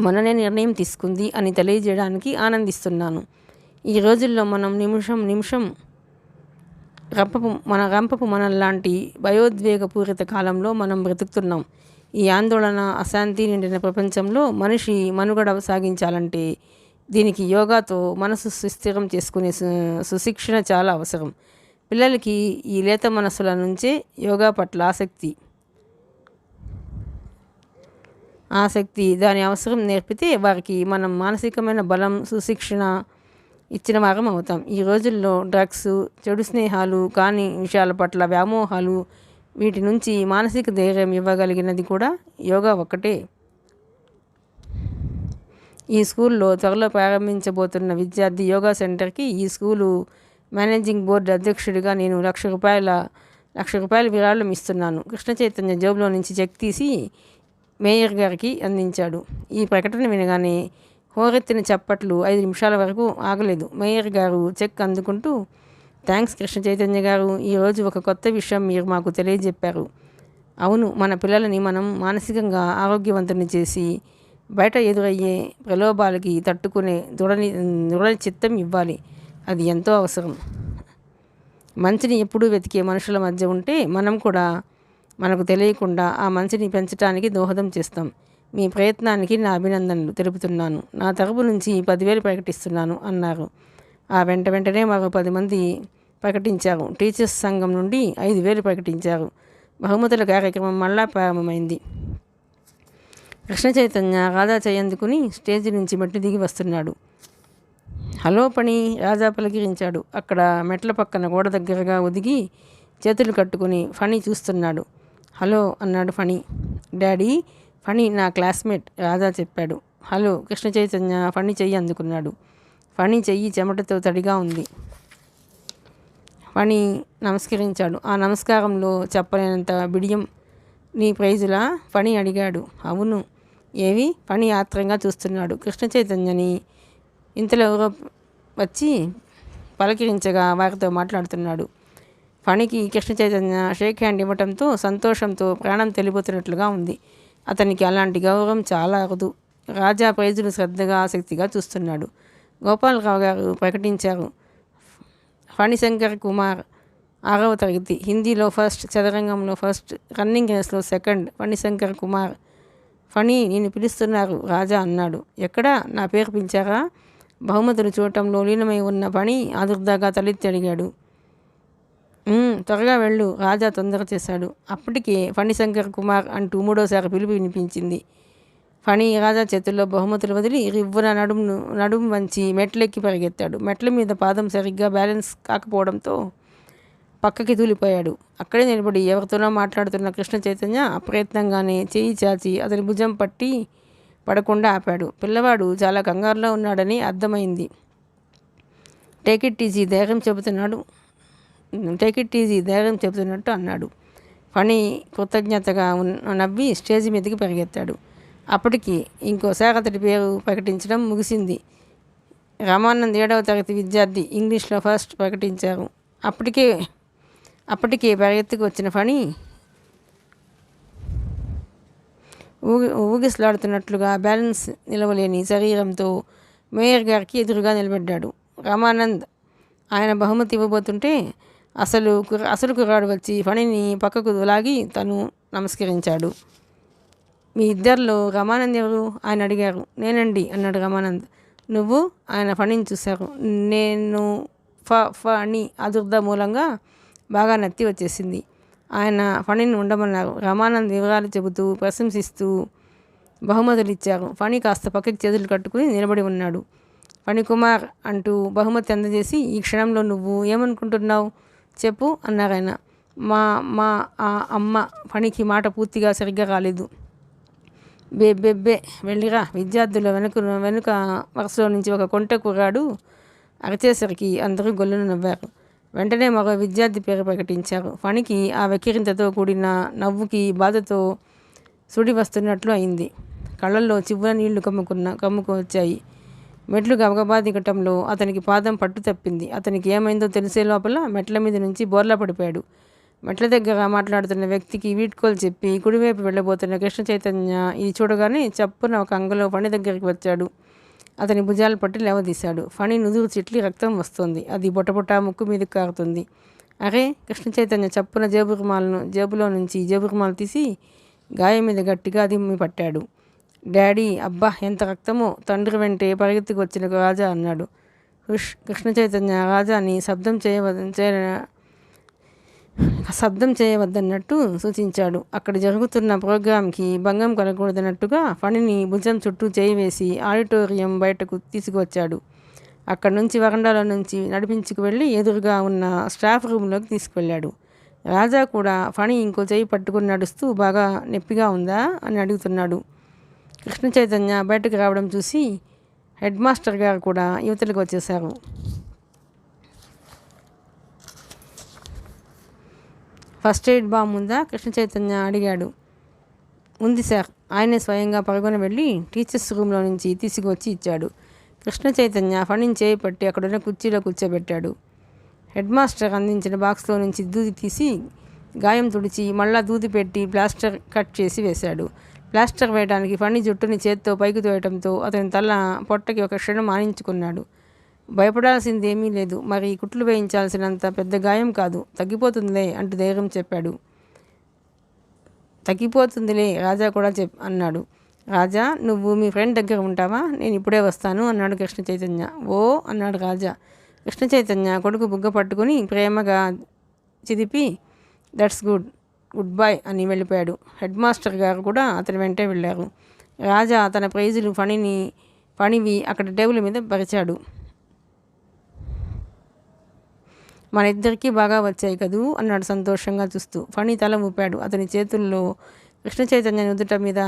మొన్ననే నిర్ణయం తీసుకుంది అని తెలియజేయడానికి ఆనందిస్తున్నాను. ఈ రోజుల్లో మనం నిమిషం రంపపు మనల్లాంటి భయోద్వేగపూరిత కాలంలో మనం బ్రతుకుతున్నాం. ఈ ఆందోళన, అశాంతి నిండిన ప్రపంచంలో మనిషి మనుగడ సాగించాలంటే దీనికి యోగాతో మనసు సుస్థిరం చేసుకునే సుశిక్షణ చాలా అవసరం. పిల్లలకి ఈ లేత మనసుల నుంచే యోగా పట్ల ఆసక్తి దాని అవసరం నేర్పితే వారికి మనం మానసికమైన బలం, సుశిక్షణ ఇచ్చిన వారం అవుతాం. ఈ రోజుల్లో డ్రగ్స్, చెడు స్నేహాలు, కాని విషయాల పట్ల వ్యామోహాలు, వీటి నుంచి మానసిక ధైర్యం ఇవ్వగలిగినది కూడా యోగా ఒక్కటే. ఈ స్కూల్లో త్వరలో ప్రారంభించబోతున్న విద్యార్థి యోగా సెంటర్కి ఈ స్కూలు మేనేజింగ్ బోర్డు అధ్యక్షుడిగా నేను ₹1,00,000 విరాళం ఇస్తున్నాను. కృష్ణ చైతన్య జేబులో నుంచి చెక్ తీసి మేయర్ గారికి అందించాడు. ఈ ప్రకటన వినగానే హోరెత్తిన చప్పట్లు 5 నిమిషాల వరకు ఆగలేదు. మేయర్ గారు చెక్ అందుకుంటూ, థ్యాంక్స్ కృష్ణ చైతన్య గారు, ఈరోజు ఒక కొత్త విషయం మీరు మాకు తెలియజెప్పారు. అవును, మన పిల్లలని మనం మానసికంగా ఆరోగ్యవంతుని చేసి బయట ఎదురయ్యే ప్రలోభాలకి తట్టుకునే దృఢ చిత్తం ఇవ్వాలి. అది ఎంతో అవసరం. మంచిని ఎప్పుడూ వెతికే మనుషుల మధ్య ఉంటే మనం కూడా మనకు తెలియకుండా ఆ మనిషిని పెంచడానికి దోహదం చేస్తాం. మీ ప్రయత్నానికి నా అభినందనలు తెలుపుతున్నాను. నా తరపు నుంచి 10,000 ప్రకటిస్తున్నాను అన్నారు. ఆ వెంటనే మరో 10 మంది ప్రకటించారు. టీచర్స్ సంఘం నుండి 5,000 ప్రకటించారు. బహుమతుల కార్యక్రమం మళ్ళా ప్రారంభమైంది. కృష్ణ చైతన్య రాజా చేయందుకుని స్టేజి నుంచి మెట్లు దిగి వస్తున్నాడు. హలో ఫణి, రాజా పలకరించాడు. అక్కడ మెట్ల పక్కన గోడ దగ్గరగా ఒదిగి చేతులు కట్టుకుని ఫణి చూస్తున్నాడు. హలో అన్నాడు ఫణి. డాడీ, ఫణి నా క్లాస్మేట్, రాజా చెప్పాడు. హలో. కృష్ణ చైతన్య ఫణి చెయ్యి అందుకున్నాడు. ఫణి చెయ్యి చెమటతో తడిగా ఉంది. ఫణి నమస్కరించాడు. ఆ నమస్కారంలో చెప్పలేనంత బిడియం. నీ ప్రైజులా? ఫణి అడిగాడు. అవును. ఏవి? ఫణి ఆత్రంగా చూస్తున్నాడు. కృష్ణ చైతన్యని ఇంతలో ఎవరో వచ్చి పలకరించగా వారితో మాట్లాడుతున్నాడు. ఫణికి కృష్ణ చైతన్య షేక్ హ్యాండ్ ఇవ్వటంతో సంతోషంతో ప్రాణం తెలిపోతున్నట్లుగా ఉంది. అతనికి అలాంటి గౌరవం చాలా అరుదు. రాజా ప్రైజులు శ్రద్ధగా ఆసక్తిగా చూస్తున్నాడు. గోపాలరావు గారు ప్రకటించారు. ఫణిశంకర్ కుమార్ 6వ తరగతి, హిందీలో ఫస్ట్, చదరంగంలో ఫస్ట్, రన్నింగ్ రేస్లో సెకండ్ ఫణిశంకర్ కుమార్. ఫణి, నేను పిలుస్తున్నారు, రాజా అన్నాడు. ఎక్కడా? నా పేరు పిలిచారా? బహుమతులు చూడటంలో లీనమై ఉన్న ఫణి ఆదుర్దాగా తలెత్తి అడిగాడు. త్వరగా వెళ్ళు, రాజా తొందర చేశాడు. అప్పటికే ఫణిశంకర్ కుమార్ అంటూ 3వసారి పిలుపు వినిపించింది. ఫణి రాజా చేతుల్లో బహుమతులు వదిలి రివ్వున నడుము వంచి మెట్లెక్కి పరిగెత్తాడు. మెట్ల మీద పాదం సరిగ్గా బ్యాలెన్స్ కాకపోవడంతో పక్కకి తూలిపోయాడు. అక్కడే నిలబడి ఎవరితోనో మాట్లాడుతున్న కృష్ణ చైతన్య అప్రయత్నంగానే చేయి చాచి అతని భుజం పట్టి పడకుండా ఆపాడు. పిల్లవాడు చాలా కంగారులో ఉన్నాడని అర్థమైంది. టేక్ ఇట్ ఈజీ, ధైర్యం చెబుతున్నట్టు అన్నాడు. ఫణి కృతజ్ఞతగా నవ్వి స్టేజి మీదకి పరిగెత్తాడు. అప్పటికి ఇంకోసారి అతడి పేరు ప్రకటించడం ముగిసింది. రామానంద్ 7వ తరగతి విద్యార్థి, ఇంగ్లీష్లో ఫస్ట్ ప్రకటించారు. అప్పటికే పరిగెత్తుకు వచ్చిన ఫణి ఊగిసలాడుతున్నట్లుగా బ్యాలెన్స్ నిలవలేని శరీరంతో మేయర్ గారికి ఎదురుగా నిలబడ్డాడు. రామానంద్ ఆయన బహుమతి ఇవ్వబోతుంటే అసలు కుర్రాడు వచ్చి ఫణిని పక్కకు లాగి తను నమస్కరించాడు. మీ ఇద్దరిలో రామానంద్ ఎవరు? ఆయన అడిగారు. నేనండి అన్నాడు రామానంద్. నువ్వు? ఆయన ఫణిని చూశారు. నేను ఫణి ఆదుర్ద మూలంగా బాగా నత్తి వచ్చేసింది. ఆయన ఫణిని ఉండమన్నారు. రామానంద్ వివరాలు చెబుతూ ప్రశంసిస్తూ బహుమతులు ఇచ్చారు. ఫణి కాస్త పక్కకి చేతులు కట్టుకుని నిలబడి ఉన్నాడు. ఫణికుమార్ అంటూ బహుమతి అందజేసి, ఈ క్షణంలో నువ్వు ఏమనుకుంటున్నావు చెప్పు అన్నారు ఆయన. మా అమ్మ. ఫణికి మాట పూర్తిగా సరిగ్గా రాలేదు. బెబ్బెబ్బే వెళ్ళిరా. విద్యార్థుల వెనుక వరుసలో నుంచి ఒక కొంటె కుర్రాడు అరిచేసరికి అందరూ గొల్లును నవ్వారు. వెంటనే మరో విద్యార్థి పేరు ప్రకటించారు. ఫణికి ఆ వెక్కిరింతతో కూడిన నవ్వుకి బాధతో సుడి వస్తున్నట్లు అయింది. కళ్ళల్లో చివ్వున నీళ్లు కమ్ముకు వచ్చాయి. మెట్లు గబగబా దిగటంలో అతనికి పాదం పట్టు తప్పింది. అతనికి ఏమైందో తెలిసే లోపల మెట్ల మీద నుంచి బోర్లా పడిపోయాడు. మెట్ల దగ్గర మాట్లాడుతున్న వ్యక్తికి వీడ్కోలు చెప్పి కుడివైపు వెళ్ళబోతున్న కృష్ణ చైతన్య ఇది చూడగానే చప్పున ఒక అంగలో ఫణి దగ్గరికి వచ్చాడు. అతని భుజాలు పట్టి లేవదీశాడు. ఫణి నుదురు చిట్లి రక్తం వస్తుంది. అది బొటబొట ముక్కు మీదకి కారుతుంది. అరే! కృష్ణ చైతన్య చప్పున జేబులో నుంచి జేబురుమాలు తీసి గాయం మీద గట్టిగా అదిమ్మి పట్టాడు. డాడీ! అబ్బా, ఎంత రక్తమో! తండ్రి వెంటే పరిగెత్తుకు వచ్చిన రాజా అన్నాడు. కృష్ణ చైతన్య రాజాని శబ్దం చేయవద్దన్నట్టు సూచించాడు. అక్కడ జరుగుతున్న ప్రోగ్రాంకి భంగం కలగకూడదన్నట్టుగా ఫణిని భుజం చుట్టూ చేయి వేసి ఆడిటోరియం బయటకు తీసుకువచ్చాడు. అక్కడి నుంచి వరండాలో నుంచి నడిపించుకు వెళ్ళి ఎదురుగా ఉన్న స్టాఫ్ రూమ్లోకి తీసుకువెళ్ళాడు. రాజా కూడా ఫణి ఇంకో చేయి పట్టుకుని నడుస్తూ బాగా నొప్పిగా ఉందా అని అడుగుతున్నాడు. కృష్ణ చైతన్య బయటకు రావడం చూసి హెడ్ మాస్టర్ గారు కూడా యువతలకు వచ్చేశారు. ఫస్ట్ ఎయిడ్ బాగుందా? కృష్ణ చైతన్య అడిగాడు. ఉంది సార్. ఆయనే స్వయంగా పరుగున వెళ్ళి టీచర్స్ రూమ్లో నుంచి తీసుకువచ్చి ఇచ్చాడు. కృష్ణ చైతన్య ఫణిని చేయి పట్టి అక్కడున్న కుర్చీలో కూర్చోబెట్టాడు. హెడ్ మాస్టర్ అందించిన బాక్స్లో నుంచి దూది తీసి గాయం తుడిచి మళ్ళా దూది పెట్టి ప్లాస్టర్ కట్ చేసి వేశాడు. ప్లాస్టర్ వేయడానికి ఫణి జుట్టుని చేత్తో పైకి తోయటంతో అతని తల పొట్టకి ఒక క్షణం ఆనించుకున్నాడు. భయపడాల్సిందేమీ లేదు, మరి కుట్లు వేయించాల్సినంత పెద్ద గాయం కాదు, తగ్గిపోతుందిలే అంటూ ధైర్యం చెప్పాడు. తగ్గిపోతుందిలే రాజా కూడా అన్నాడు. రాజా, నువ్వు మీ ఫ్రెండ్ దగ్గర ఉంటావా? నేను ఇప్పుడే వస్తాను అన్నాడు కృష్ణ చైతన్య. ఓ అన్నాడు రాజా. కృష్ణ చైతన్య కొడుకు బుగ్గ పట్టుకుని ప్రేమగా చిదిపి దట్స్ గుడ్ బాయ్ అని వెళ్ళిపోయాడు. హెడ్ మాస్టర్ గారు కూడా అతని వెంటే వెళ్ళారు. రాజా తన ప్రైజులు ఫణివి అక్కడ టేబుల్ మీద పరిచాడు. మన ఇద్దరికీ బాగా వచ్చాయి కదూ అన్నాడు సంతోషంగా చూస్తూ. ఫణి తల ఊపాడు. అతని చేతుల్లో కృష్ణ చైతన్య నుదుట మీద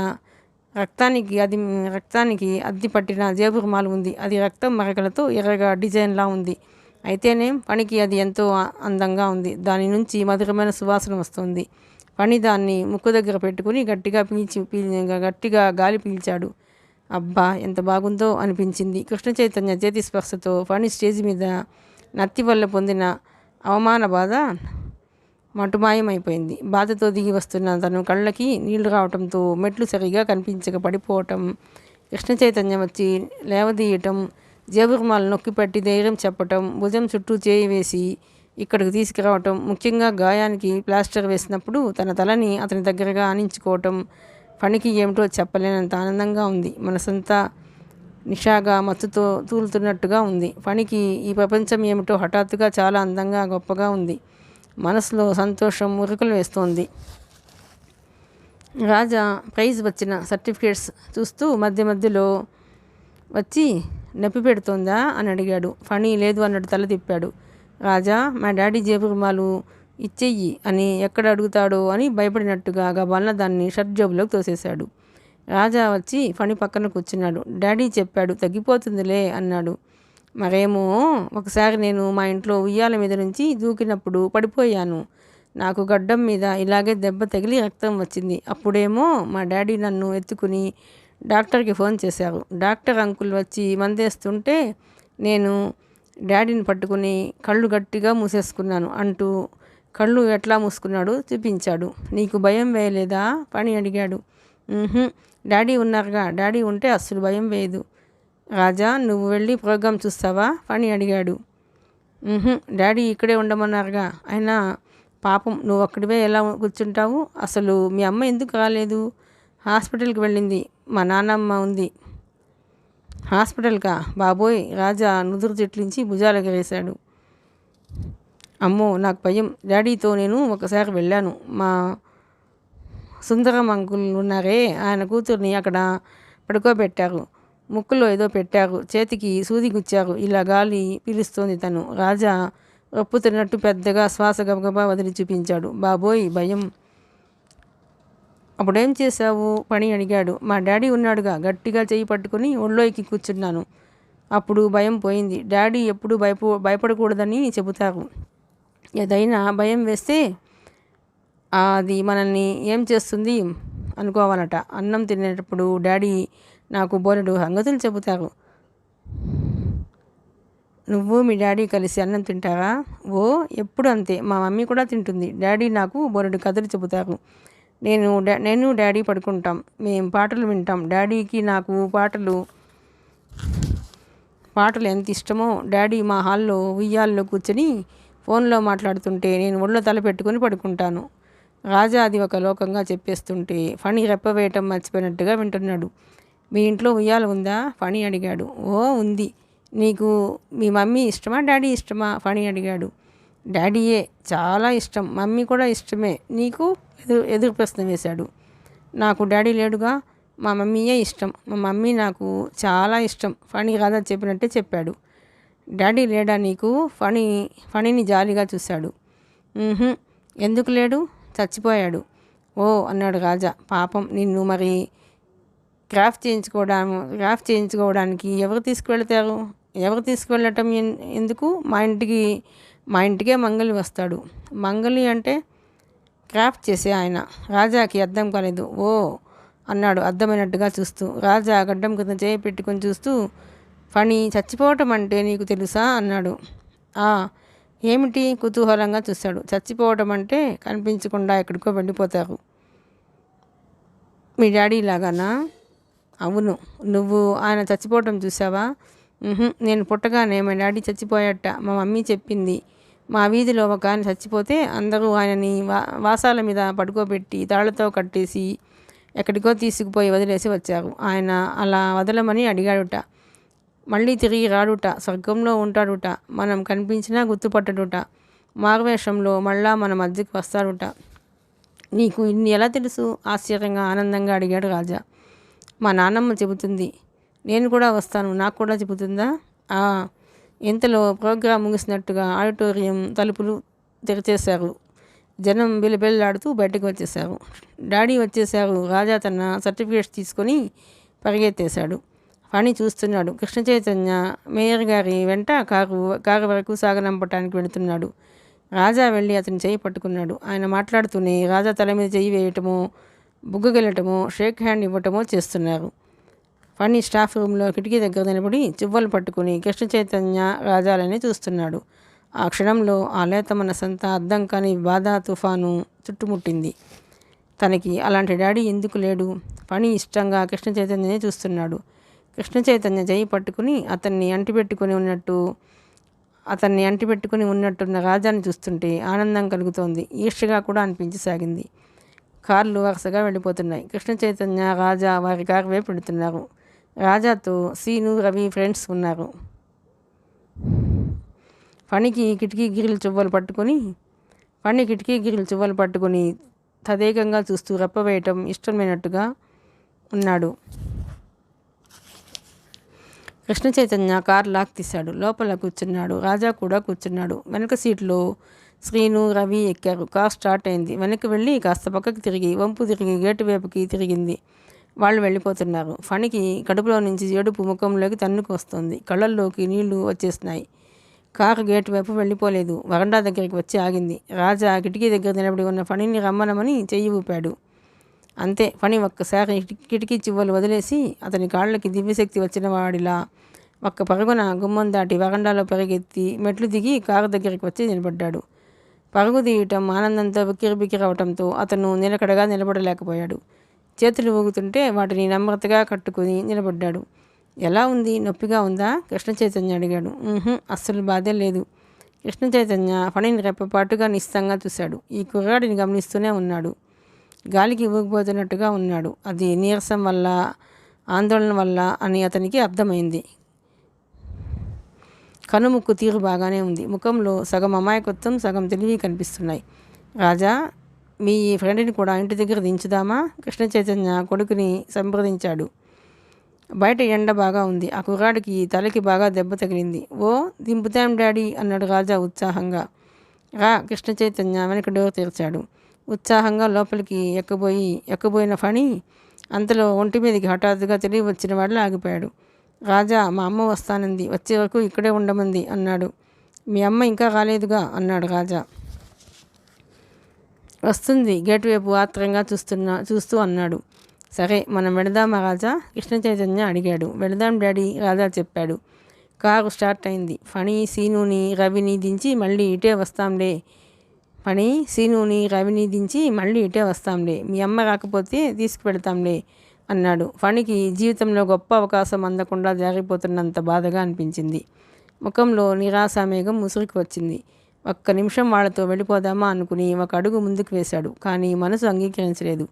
రక్తానికి అద్ది పట్టిన జేబు రుమాలు ఉంది. అది రక్తం మరకలతో ఎర్రగా డిజైన్లా ఉంది. అయితేనే ఫణికి అది ఎంతో అందంగా ఉంది. దాని నుంచి మధురమైన సువాసన వస్తుంది. ఫణి దాన్ని ముక్కు దగ్గర పెట్టుకుని గట్టిగా గాలి పీల్చాడు. అబ్బా, ఎంత బాగుందో అనిపించింది. కృష్ణ చైతన్య చేతి స్పర్శతో ఫణి స్టేజి మీద నత్తి వల్ల పొందిన అవమాన బాధ మటుమాయమైపోయింది. బాధతో దిగి వస్తున్న తను కళ్ళకి నీళ్లు రావటంతో మెట్లు సరిగా కనిపించక పడిపోవటం, కృష్ణ చైతన్య వచ్చి లేవదీయటం, జేబురుమాలు నొక్కిపెట్టి ధైర్యం చెప్పటం, భుజం చుట్టూ చేయి వేసి ఇక్కడికి తీసుకురావటం, ముఖ్యంగా గాయానికి ప్లాస్టర్ వేసినప్పుడు తన తలని అతని దగ్గరగా ఆనించుకోవటం ఫణికి ఏమిటో చెప్పలేనంత ఆనందంగా ఉంది. మనసంతా నిషాగా మత్తుతో తూలుతున్నట్టుగా ఉంది. ఫణికి ఈ ప్రపంచం ఏమిటో హఠాత్తుగా చాలా అందంగా గొప్పగా ఉంది. మనసులో సంతోషం మురుకులు వేస్తోంది. రాజా ప్రైజ్ వచ్చిన సర్టిఫికేట్స్ చూస్తూ మధ్య మధ్యలో వచ్చి నొప్పి పెడుతోందా అని అడిగాడు. ఫణి లేదు అన్నట్టు తల తిప్పాడు. రాజా, మా డాడీ జేబు రుమాలు ఇచ్చెయ్యి అని ఎక్కడ అడుగుతాడో అని భయపడినట్టుగా గబాలన దాన్ని షర్ట్ జేబులోకి తోసేశాడు. రాజా వచ్చి ఫణి పక్కన కూర్చున్నాడు. డాడీ చెప్పాడు తగ్గిపోతుందిలే అన్నాడు. మరేమో ఒకసారి నేను మా ఇంట్లో ఉయ్యాల మీద నుంచి దూకినప్పుడు పడిపోయాను. నాకు గడ్డం మీద ఇలాగే దెబ్బ తగిలి రక్తం వచ్చింది. అప్పుడేమో మా డాడీ నన్ను ఎత్తుకుని డాక్టర్కి ఫోన్ చేశారు. డాక్టర్ అంకుల్ వచ్చి మందేస్తుంటే నేను డాడీని పట్టుకుని కళ్ళు గట్టిగా మూసేసుకున్నాను అంటూ కళ్ళు ఎట్లా మూసుకున్నాడు చూపించాడు. నీకు భయం వేయలేదా ఫణి అడిగాడు. డాడీ ఉన్నారుగా, డాడీ ఉంటే అస్సలు భయం వేయదు. రాజా, నువ్వు వెళ్ళి ప్రోగ్రాం చూస్తావా ఫణి అడిగాడు. డాడీ ఇక్కడే ఉండమన్నారుగా. అయినా పాపం నువ్వు అక్కడివే ఎలా కూర్చుంటావు? అసలు మీ అమ్మ ఎందుకు రాలేదు? హాస్పిటల్కి వెళ్ళింది. మా నాన్నమ్మ ఉంది. హాస్పిటల్కా? బాబోయ్! రాజా నుదురు చెట్లించి భుజాలెగరేశాడు. అమ్మో, నాకు భయం. డాడీతో నేను ఒకసారి వెళ్ళాను. మా సుందరం అంకుల్ ఉన్నారే, ఆయన కూతుర్ని అక్కడ పడుకోబెట్టారు. ముక్కులో ఏదో పెట్టారు, చేతికి సూది గుచ్చారు. ఇలా గాలి పీలుస్తోంది తను. రాజా రొప్పుతున్నట్టు పెద్దగా శ్వాస గబగబా వదిలి చూపించాడు. బాబోయ్, భయం. అప్పుడేం చేశావు ఫణి అడిగాడు. మా డాడీ ఉన్నాడుగా, గట్టిగా చెయ్యి పట్టుకుని ఒళ్ళోకి కూర్చున్నాను. అప్పుడు భయం పోయింది. డాడీ ఎప్పుడు భయపడకూడదని చెబుతారు. ఏదైనా భయం వేస్తే అది మనల్ని ఏం చేస్తుంది అనుకోవాలట. అన్నం తినేటప్పుడు డాడీ నాకు బోలెడు సంగతులు చెబుతారు. నువ్వు మీ డాడీ కలిసి అన్నం తింటారా? ఓ, ఎప్పుడు అంతే. మా మమ్మీ కూడా తింటుంది. డాడీ నాకు బోలెడు కథలు చెబుతారు. నేను డాడీ పడుకుంటాం. మేము పాటలు వింటాం. డాడీకి నాకు పాటలు ఎంత ఇష్టమో. డాడీ మా హాల్లో ఉయ్యాల్లో కూర్చొని ఫోన్లో మాట్లాడుతుంటే నేను ఒళ్ళో తల పెట్టుకుని పడుకుంటాను. రాజా అది ఒక లోకంగా చెప్పేస్తుంటే ఫణి రెప్పవేయటం మర్చిపోయినట్టుగా వింటున్నాడు. మీ ఇంట్లో ఉయ్యాల ఉందా ఫణి అడిగాడు. ఓ, ఉంది. నీకు మీ మమ్మీ ఇష్టమా డాడీ ఇష్టమా ఫణి అడిగాడు. డాడీయే చాలా ఇష్టం. మమ్మీ కూడా ఇష్టమే. నీకు ఎదురు ప్రశ్న వేశాడు. నాకు డాడీ లేడుగా, మా మమ్మీయే ఇష్టం. మా మమ్మీ నాకు చాలా ఇష్టం ఫణి రాజా చెప్పినట్టే చెప్పాడు. డాడీ లేడా నీకు? ఫణిని జాలిగా చూశాడు. ఎందుకు లేడు? చచ్చిపోయాడు. ఓ అన్నాడు రాజా. పాపం, నిన్ను మరి క్రాఫ్ట్ చేయించుకోవడానికి ఎవరు తీసుకువెళ్తారు? ఎవరు తీసుకువెళ్ళటం ఎందుకు? మా ఇంటికే మంగలి వస్తాడు. మంగలి అంటే క్రాఫ్ట్ చేసే ఆయన. రాజాకి అర్థం కాలేదు. ఓ అన్నాడు అర్థమైనట్టుగా చూస్తూ. రాజా గడ్డం కింద చేయి పెట్టుకొని చూస్తూ, ఫణి చచ్చిపోవటం అంటే నీకు తెలుసా అన్నాడు. ఏమిటి? కుతూహలంగా చూశాడు. చచ్చిపోవటం అంటే కనిపించకుండా ఎక్కడికో వెళ్ళిపోతారు. మీ డాడీ లాగానా? అవును. నువ్వు ఆయన చచ్చిపోవటం చూసావా? నేను పుట్టగానే మా డాడీ చచ్చిపోయాట. మా మమ్మీ చెప్పింది. మా వీధిలో ఒక ఆయన చచ్చిపోతే అందరూ ఆయనని వాసాల మీద పడుకోబెట్టి తాళ్లతో కట్టేసి ఎక్కడికో తీసుకుపోయి వదిలేసి వచ్చారు. ఆయన అలా వదలమని అడిగాడుట. మళ్ళీ తిరిగి రాడుట, స్వర్గంలో ఉంటాడుట, మనం కనిపించినా గుర్తుపట్టడుట, మారువేషంలో మళ్ళా మన మధ్యకు వస్తాడుట. నీకు ఇన్ని ఎలా తెలుసు? ఆశ్చర్యంగా ఆనందంగా అడిగాడు రాజా. మా నాన్నమ్మ చెబుతుంది. నేను కూడా వస్తాను, నాకు కూడా చెబుతుందా? ఇంతలో ప్రోగ్రాం ముగిసినట్టుగా ఆడిటోరియం తలుపులు తెరిచేశారు. జనం బిలబిల్లాడుతూ బయటకు వచ్చేశారు. డాడీ వచ్చేశారు. రాజా తన సర్టిఫికేట్స్ తీసుకొని పరిగెత్తేశాడు. ఫణి చూస్తున్నాడు. కృష్ణ చైతన్య మేయర్ గారి వెంట కారు వరకు సాగనంపటానికి వెళుతున్నాడు. రాజా వెళ్ళి అతని చేయి పట్టుకున్నాడు. ఆయన మాట్లాడుతూనే రాజా తల మీద చేయి వేయటమో, బుగ్గగెలటమో, షేక్ హ్యాండ్ ఇవ్వటమో చేస్తున్నారు. ఫణి స్టాఫ్ రూమ్లో కిటికీ దగ్గర నిలబడి చువ్వలు పట్టుకుని కృష్ణ చైతన్య రాజాలని చూస్తున్నాడు. ఆ క్షణంలో ఆ లేత మనసంతా అద్దం కాని బాధ తుఫాను చుట్టుముట్టింది. తనకి అలాంటి డాడీ ఎందుకు లేడు? ఫణి ఇష్టంగా కృష్ణ చైతన్యనే చూస్తున్నాడు. కృష్ణ చైతన్య చేయి పట్టుకుని అతన్ని అంటిపెట్టుకుని ఉన్నట్టున్న రాజాని చూస్తుంటే ఆనందం కలుగుతోంది. ఈర్ష్యగా కూడా అనిపించసాగింది. కార్లు వరుసగా వెళ్ళిపోతున్నాయి. కృష్ణ చైతన్య, రాజా వారి కారు వైపు పెడుతున్నారు. రాజాతో సీను, రవి ఫ్రెండ్స్ ఉన్నారు. ఫణి కిటికీ గిరిలు చువ్వలు పట్టుకొని తదేకంగా చూస్తూ రెప్పవేయటం ఇష్టమైనట్టుగా ఉన్నాడు. కృష్ణ చైతన్య కారు లాక్ తీశాడు. లోపల కూర్చున్నాడు. రాజా కూడా కూర్చున్నాడు. వెనక సీట్లో శ్రీను, రవి ఎక్కారు. కార్ స్టార్ట్ అయింది. వెనక్కి వెళ్ళి కాస్త పక్కకి తిరిగి వంపు తిరిగి గేటు వైపుకి తిరిగింది. వాళ్ళు వెళ్ళిపోతున్నారు. ఫణికి కడుపులో నుంచి ఏడుపు ముఖంలోకి తన్నుకు వస్తుంది. కళ్ళల్లోకి నీళ్లు వచ్చేస్తున్నాయి. కారు గేటు వైపు వెళ్ళిపోలేదు. వరండా దగ్గరికి వచ్చి ఆగింది. రాజా కిటికీ దగ్గర నిలబడి ఉన్న ఫణిని రమ్మనమని చెయ్యి ఊపాడు. అంతే. ఫణి ఒక్కసారి కిటికీ చివ్వలు వదిలేసి అతని కాళ్ళకి దివ్యశక్తి వచ్చిన వాడిలా ఒక్క పరుగున గుమ్మం దాటి వరండాలో పరిగెత్తి మెట్లు దిగి కారు దగ్గరికి వచ్చి నిలబడ్డాడు. పరుగు తీయటం ఆనందంతో బిక్కిరవటంతో అతను నిలకడగా నిలబడలేకపోయాడు. చేతులు ఊగుతుంటే వాటిని నమ్రతగా కట్టుకుని నిలబడ్డాడు. ఎలా ఉంది? నొప్పిగా ఉందా? కృష్ణ చైతన్య అడిగాడు. అస్సలు బాధే లేదు. కృష్ణ చైతన్య ఫణిని రెప్పపాటుగా నిస్తంగా చూశాడు. ఈ కుర్రాడిని గమనిస్తూనే ఉన్నాడు. గాలికి ఊగిపోతున్నట్టుగా ఉన్నాడు. అది నీరసం వల్ల, ఆందోళన వల్ల అని అతనికి అర్థమైంది. కనుముక్కు తీరు బాగానే ఉంది. ముఖంలో సగం అమాయకత్వం, సగం తెలివి కనిపిస్తున్నాయి. రాజా, మీ ఫ్రెండ్ని కూడా ఇంటి దగ్గర దించుదామా? కృష్ణ చైతన్య కొడుకుని సంప్రదించాడు. బయట ఎండ బాగా ఉంది. ఆ కుర్రాడికి తలకి బాగా దెబ్బ తగిలింది. ఓ, దింపుతాం డాడీ అన్నాడు రాజా ఉత్సాహంగా. రా. కృష్ణ చైతన్య వెనక డోర్ తెరిచాడు. ఉత్సాహంగా లోపలికి ఎక్కబోయిన ఫణి అంతలో ఒంటి మీదకి హఠాత్తుగా తెలివి వచ్చిన వాడిలో ఆగిపోయాడు. రాజా, మా అమ్మ వస్తానంది, వచ్చే వరకు ఇక్కడే ఉండమంది అన్నాడు. మీ అమ్మ ఇంకా రాలేదుగా అన్నాడు రాజా. వస్తుంది, గేటు వైపు ఆత్రంగా చూస్తూ అన్నాడు. సరే, మనం వెళదామా రాజా? కృష్ణ చైతన్య అడిగాడు. వెళదాం డాడీ, రాజా చెప్పాడు. కారు స్టార్ట్ అయింది. ఫణి సీనుని రవిని దించి మళ్ళీ ఇటే వస్తాంలే. మీ అమ్మ రాకపోతే తీసుకువెళతాంలే అన్నాడు. ఫణికి జీవితంలో గొప్ప అవకాశం అందకుండా జారిపోతున్నంత బాధగా అనిపించింది. ముఖంలో నిరాశామేఘం ముసురుకు వచ్చింది. ఒక్క నిమిషం వాళ్ళతో వెళ్ళిపోదామా అనుకుని ఒక అడుగు ముందుకు వేశాడు. కానీ మనసు అంగీకరించలేదు.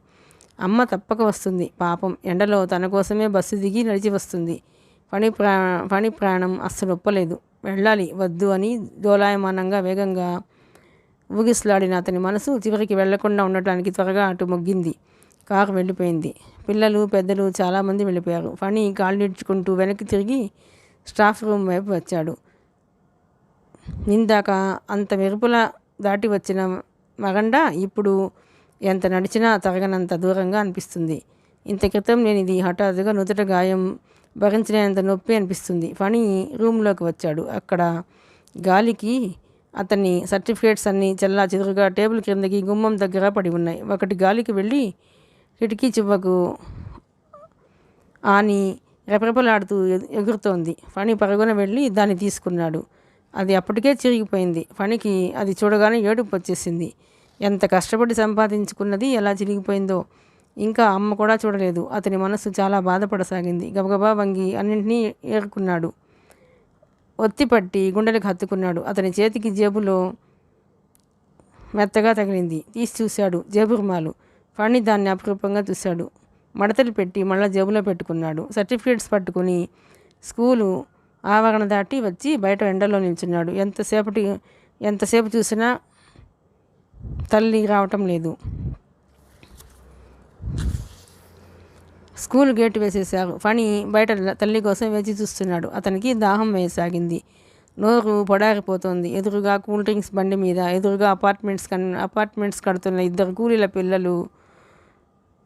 అమ్మ తప్పక వస్తుంది. పాపం, ఎండలో తన కోసమే బస్సు దిగి నడిచి వస్తుంది. ఫణి ప్రాణం అస్సలు ఒప్పలేదు. వెళ్ళాలి వద్దు అని డోలాయమానంగా వేగంగా ఊగిసలాడిన అతని మనసు చివరికి వెళ్లకుండా ఉండటానికి త్వరగా అటు మొగ్గింది. కారు వెళ్ళిపోయింది. పిల్లలు, పెద్దలు చాలామంది వెళ్ళిపోయారు. ఫణి కాళ్ళిడ్చుకుంటూ వెనక్కి తిరిగి స్టాఫ్ రూమ్ వైపు వచ్చాడు. నిందాక అంత మెరుపుల దాటి వచ్చిన వరండా ఇప్పుడు ఎంత నడిచినా తరగనంత దూరంగా అనిపిస్తుంది. ఇంత క్రితం లేనిది హఠాత్తుగా నుదుట గాయం భరించలేనంత నొప్పి అనిపిస్తుంది. ఫణి రూమ్లోకి వచ్చాడు. అక్కడ గాలికి అతని సర్టిఫికేట్స్ అన్నీ చెల్లా చెదురుగా టేబుల్ కిందకి గుమ్మం దగ్గర పడి ఉన్నాయి. ఒకటి గాలికి వెళ్ళి కిటికీ చివ్వకు ఆని రెపరెపలాడుతూ ఎగురుతోంది. ఫణి పరుగున వెళ్ళి దాన్ని తీసుకున్నాడు. అది అప్పటికే చిరిగిపోయింది. ఫణికి అది చూడగానే ఏడుపు వచ్చేసింది. ఎంత కష్టపడి సంపాదించుకున్నది ఎలా చిరిగిపోయిందో. ఇంకా అమ్మ కూడా చూడలేదు. అతని మనసు చాలా బాధపడసాగింది. గబగబా వంగి అన్నింటినీ ఏరుకున్నాడు. ఒత్తిపట్టి గుండెలకు హత్తుకున్నాడు. అతని చేతికి జేబులో మెత్తగా తగిలింది. తీసి చూశాడు. జేబు రుమాలు. ఫణి దాన్ని అపురూపంగా చూశాడు. మడతలు పెట్టి మళ్ళా జేబులో పెట్టుకున్నాడు. సర్టిఫికేట్స్ పట్టుకుని స్కూలు ఆవరణ దాటి వచ్చి బయట ఎండలో నిల్చున్నాడు. ఎంతసేపు చూసినా తల్లి రావటం లేదు. School gate వేసేశారు. ఫణి బయట తల్లి కోసం వేచి చూస్తున్నాడు. అతనికి దాహం వేయసాగింది. నోరు పొడారిపోతోంది. ఎదురుగా కూల్ డ్రింక్స్ బండి మీద ఎదురుగా అపార్ట్మెంట్స్ కడుతున్న 2 కూలీల పిల్లలు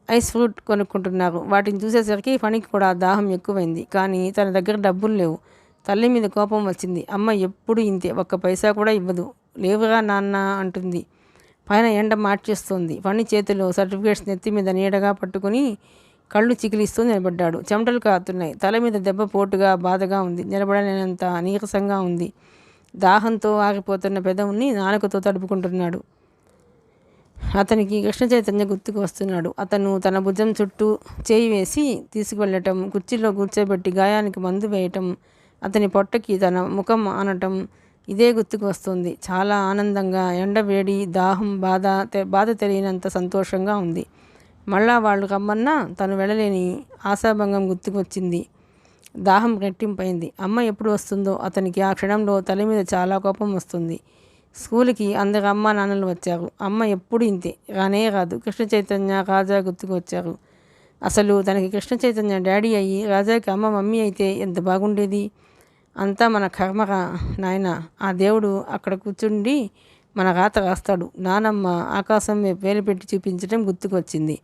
ఐస్ ఫ్రూట్ కొనుక్కుంటున్నారు. వాటిని చూసేసరికి ఫణికి కూడా దాహం ఎక్కువైంది. కానీ తన దగ్గర డబ్బులు లేవు. తల్లి మీద కోపం వచ్చింది. అమ్మ ఎప్పుడు ఇంతే, ఒక్క పైసా కూడా ఇవ్వదు. లేవుగా నాన్న అంటుంది. పైన ఎండ మార్చేస్తోంది. ఫణి చేతిలో సర్టిఫికేట్స్ నెత్తి మీద నీడగా పట్టుకుని కళ్ళు చికిలిస్తూ నిలబడ్డాడు. చెమటలు కారుతున్నాయి. తల మీద దెబ్బ పోటుగా బాధగా ఉంది. నిలబడలేనంత నీరసంగా ఉంది. దాహంతో ఆగిపోతున్న పెదవుని నాలుకతో తడుపుకుంటున్నాడు. అతనికి కృష్ణ చైతన్య గుర్తుకు వస్తున్నాడు. అతను తన భుజం చుట్టూ చేయి వేసి తీసుకువెళ్ళటం, కుర్చీలో కూర్చోబెట్టి గాయానికి మందు వేయటం, అతని పొట్టకి తన ముఖం ఆనటం ఇదే గుర్తుకు వస్తుంది. చాలా ఆనందంగా, ఎండ, వేడి, దాహం, బాధ తెలియనంత సంతోషంగా ఉంది. మళ్ళా వాళ్ళు రమ్మన్నా తను వెళ్ళలేని ఆశాభంగం గుర్తుకొచ్చింది. దాహం రెట్టింపైంది. అమ్మ ఎప్పుడు వస్తుందో అతనికి ఆ క్షణంలో తల మీద చాలా కోపం వస్తుంది. స్కూల్కి అందరు అమ్మ నాన్నలు వచ్చారు. అమ్మ ఎప్పుడు ఇంతే, రానే రాదు. కృష్ణ చైతన్య, రాజా గుర్తుకు వచ్చారు. అసలు తనకి కృష్ణ చైతన్య డాడీ అయ్యి రాజాకి అమ్మ మమ్మీ అయితే ఎంత బాగుండేది. అంతా మన కర్మరా నాయన. ఆ దేవుడు అక్కడ కూర్చుండి మన రాత రాస్తాడు. నానమ్మ ఆకాశం వైపు వేలు పెట్టి చూపించడం గుర్తుకొచ్చింది.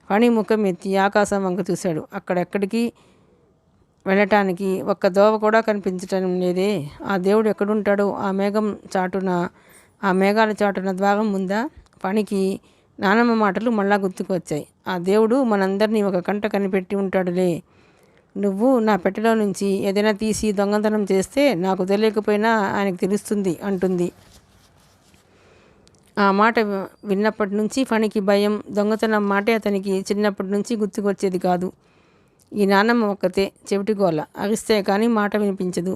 ఫణి ముఖం ఎత్తి ఆకాశం వంక చూశాడు. అక్కడెక్కడికి వెళ్ళటానికి ఒక్క దోవ కూడా కనిపించటం లేదే. ఆ దేవుడు ఎక్కడుంటాడో ఆ మేఘాల చాటున ద్వారం ముందా? ఫణికి నానమ్మ మాటలు మళ్ళా గుర్తుకొచ్చాయి. ఆ దేవుడు మనందరినీ ఒక కంట కనిపెట్టి ఉంటాడులే. నువ్వు నా పెట్టెలో నుంచి ఏదైనా తీసి దొంగతనం చేస్తే నాకు తెలియకపోయినా ఆయనకు తెలుస్తుంది అంటుంది. ఆ మాట విన్నప్పటి నుంచి ఫణికి భయం, దొంగతనం మాటే అతనికి చిన్నప్పటి నుంచి గుర్తుకొచ్చేది కాదు. ఈ నానమ్మ ఒక్కతే చెవిటిగోల. అరిస్తే కానీ మాట వినిపించదు.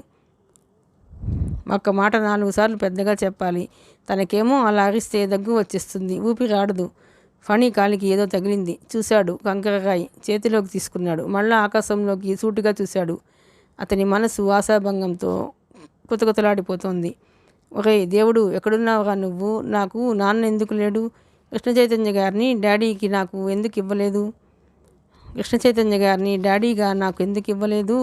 ఒక్క మాట 4 సార్లు పెద్దగా చెప్పాలి. తనకేమో అలా అరిస్తే దగ్గు వచ్చేస్తుంది. ఊపిరాడదు. ఫణి కాలికి ఏదో తగిలింది. చూశాడు. కంకరకాయ చేతిలోకి తీసుకున్నాడు. మళ్ళా ఆకాశంలోకి సూటిగా చూశాడు. అతని మనసు ఆశాభంగంతో కుతకుతలాడిపోతోంది. ఒరే దేవుడు, ఎక్కడున్నావుగా నువ్వు? నాకు నాన్న ఎందుకు లేడు? కృష్ణ చైతన్య గారిని డాడీకి నాకు ఎందుకు ఇవ్వలేదు? కృష్ణ చైతన్య గారిని డాడీగా నాకు ఎందుకు ఇవ్వలేదు?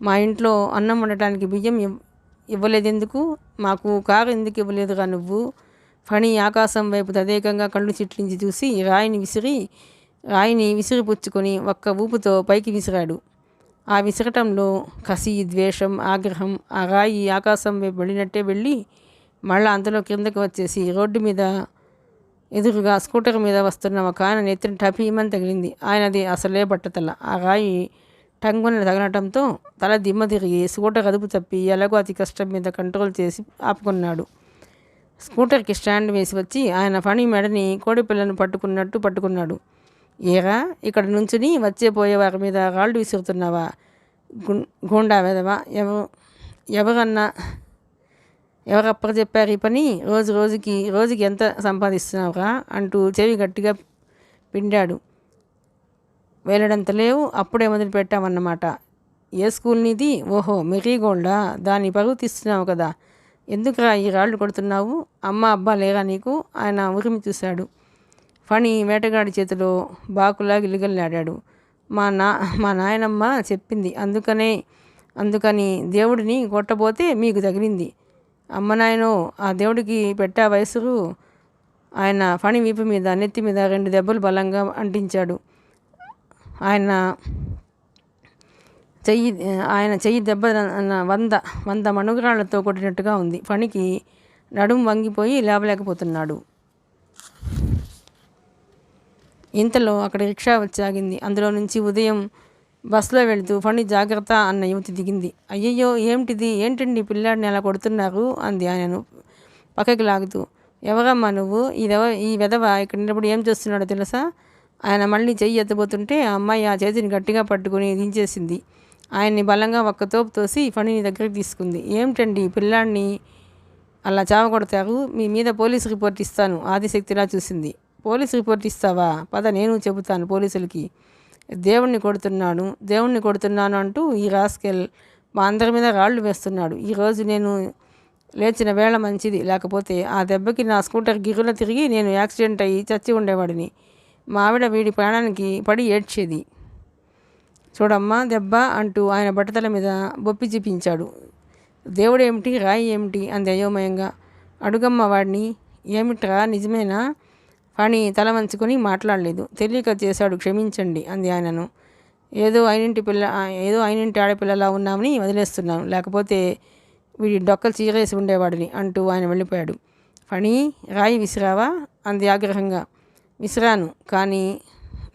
మా ఇంట్లో అన్నం వండటానికి బియ్యం ఇవ్వలేదెందుకు? మాకు కారు ఎందుకు ఇవ్వలేదుగా నువ్వు? ఫణి ఆకాశం వైపు తదేకంగా కళ్ళు చిట్లించి చూసి రాయిని విసిరిపుచ్చుకొని ఒక్క ఊపుతో పైకి విసిరాడు. ఆ విసరటంలో కసి, ద్వేషం, ఆగ్రహం. ఆ రాయి ఆకాశం వైపు వెళ్ళినట్టే వెళ్ళి మళ్ళా అంతలో కిందకి వచ్చేసి రోడ్డు మీద ఎదురుగా స్కూటర్ మీద వస్తున్న ఒక ఆయన నెత్తిన టపీమని తగిలింది. ఆయనది అసలే బట్టతల. ఆ రాయి టంగున తగలటంతో తల దిమ్మ తిరిగి స్కూటర్ అదుపు తప్పి ఎలాగో అతి కష్టం మీద కంట్రోల్ చేసి ఆపుకున్నాడు. స్కూటర్కి స్టాండ్ వేసి వచ్చి ఆయన ఫణి మెడని కోడిపిల్లను పట్టుకున్నాడు. ఏరా, ఇక్కడ నుంచుని వచ్చే వారి మీద రాళ్ళు విసురుతున్నావా? గూండా వెదవా? ఎవరప్పక చెప్పారు ఈ పని? రోజుకి ఎంత సంపాదిస్తున్నావురా అంటూ చెవి గట్టిగా పిండాడు. వేలడంత లేవు, అప్పుడే మొదలు పెట్టామన్నమాట. ఏ స్కూల్ నీది? ఓహో, మెరీగోల్డా? దాన్ని పరువు తీస్తున్నావు కదా. ఎందుకురా ఈ రాళ్ళు కొడుతున్నావు? అమ్మ అబ్బా లేరా నీకు? ఆయన ఉరిమి చూశాడు. ఫణి వేటగాడి చేతిలో బాకులా గిలిగల్లాడాడు. మా నాయనమ్మ చెప్పింది, అందుకని దేవుడిని కొట్టబోతే మీకు తగిలింది. అమ్మ నాయనో, ఆ దేవుడికి పెట్టా వయసురు. ఆయన ఫణి వీపు మీద, నెత్తి మీద 2 దెబ్బలు బలంగా అంటించాడు. ఆయన చెయ్యి దెబ్బ 100 మణుగురాళ్లతో కొట్టినట్టుగా ఉంది. ఫణికి నడుం వంగిపోయి లేవలేకపోతున్నాడు. ఇంతలో అక్కడ రిక్షా వచ్చాగింది. అందులో నుంచి ఉదయం బస్సులో వెళుతూ ఫణి జాగ్రత్త అన్న యువతి దిగింది. అయ్యయ్యో, ఏంటండి పిల్లాడిని అలా కొడుతున్నారు అంది ఆయనను పక్కకి లాగుతూ. ఎవరమ్మా నువ్వు? ఈ వెధవ ఇక్కడ నిలబడి ఏం చేస్తున్నాడో తెలుసా? ఆయన మళ్ళీ చెయ్యి ఎత్తబోతుంటే ఆ అమ్మాయి ఆ చేతిని గట్టిగా పట్టుకుని దించేసింది. ఆయన్ని బలంగా ఒక్క తోపు తోసి ఫణిని దగ్గరికి తీసుకుంది. ఏమిటండి పిల్లాడిని అలా చావగొడతారు, మీ మీద పోలీస్ రిపోర్ట్ ఇస్తాను ఆదిశక్తిలా చూసింది. పోలీస్ రిపోర్ట్ ఇస్తావా? పద నేను చెబుతాను పోలీసులకి. దేవుణ్ణి కొడుతున్నాను అంటూ ఈ రాస్కెల్ మా అందరి మీద రాళ్ళు వేస్తున్నాడు. ఈరోజు నేను లేచిన వేళ మంచిది, లేకపోతే ఆ దెబ్బకి నా స్కూటర్ గిర్రున తిరిగి నేను యాక్సిడెంట్ అయ్యి చచ్చి ఉండేవాడిని. మా ఆవిడ వీడి ప్రాణానికి పడి ఏడ్చేది. చూడమ్మా దెబ్బ అంటూ ఆయన బట్టతల మీద బొప్పి చూపించాడు. దేవుడేమిటి, రాయి ఏమిటి అంది అయోమయంగా. అడుగమ్మ వాడిని. ఏమిట్రా, నిజమేనా? ఫణి తల వంచుకొని మాట్లాడలేదు. తెలియక చేశాడు, క్షమించండి అంది ఆయనను. ఏదో అయినింటి ఆడపిల్లలా ఉన్నామని వదిలేస్తున్నాను, లేకపోతే వీడి డొక్కలు చీరేసి ఉండేవాడిని అంటూ ఆయన వెళ్ళిపోయాడు. ఫణి, రాయి విసిరావా అంది ఆగ్రహంగా. విసిరాను, కానీ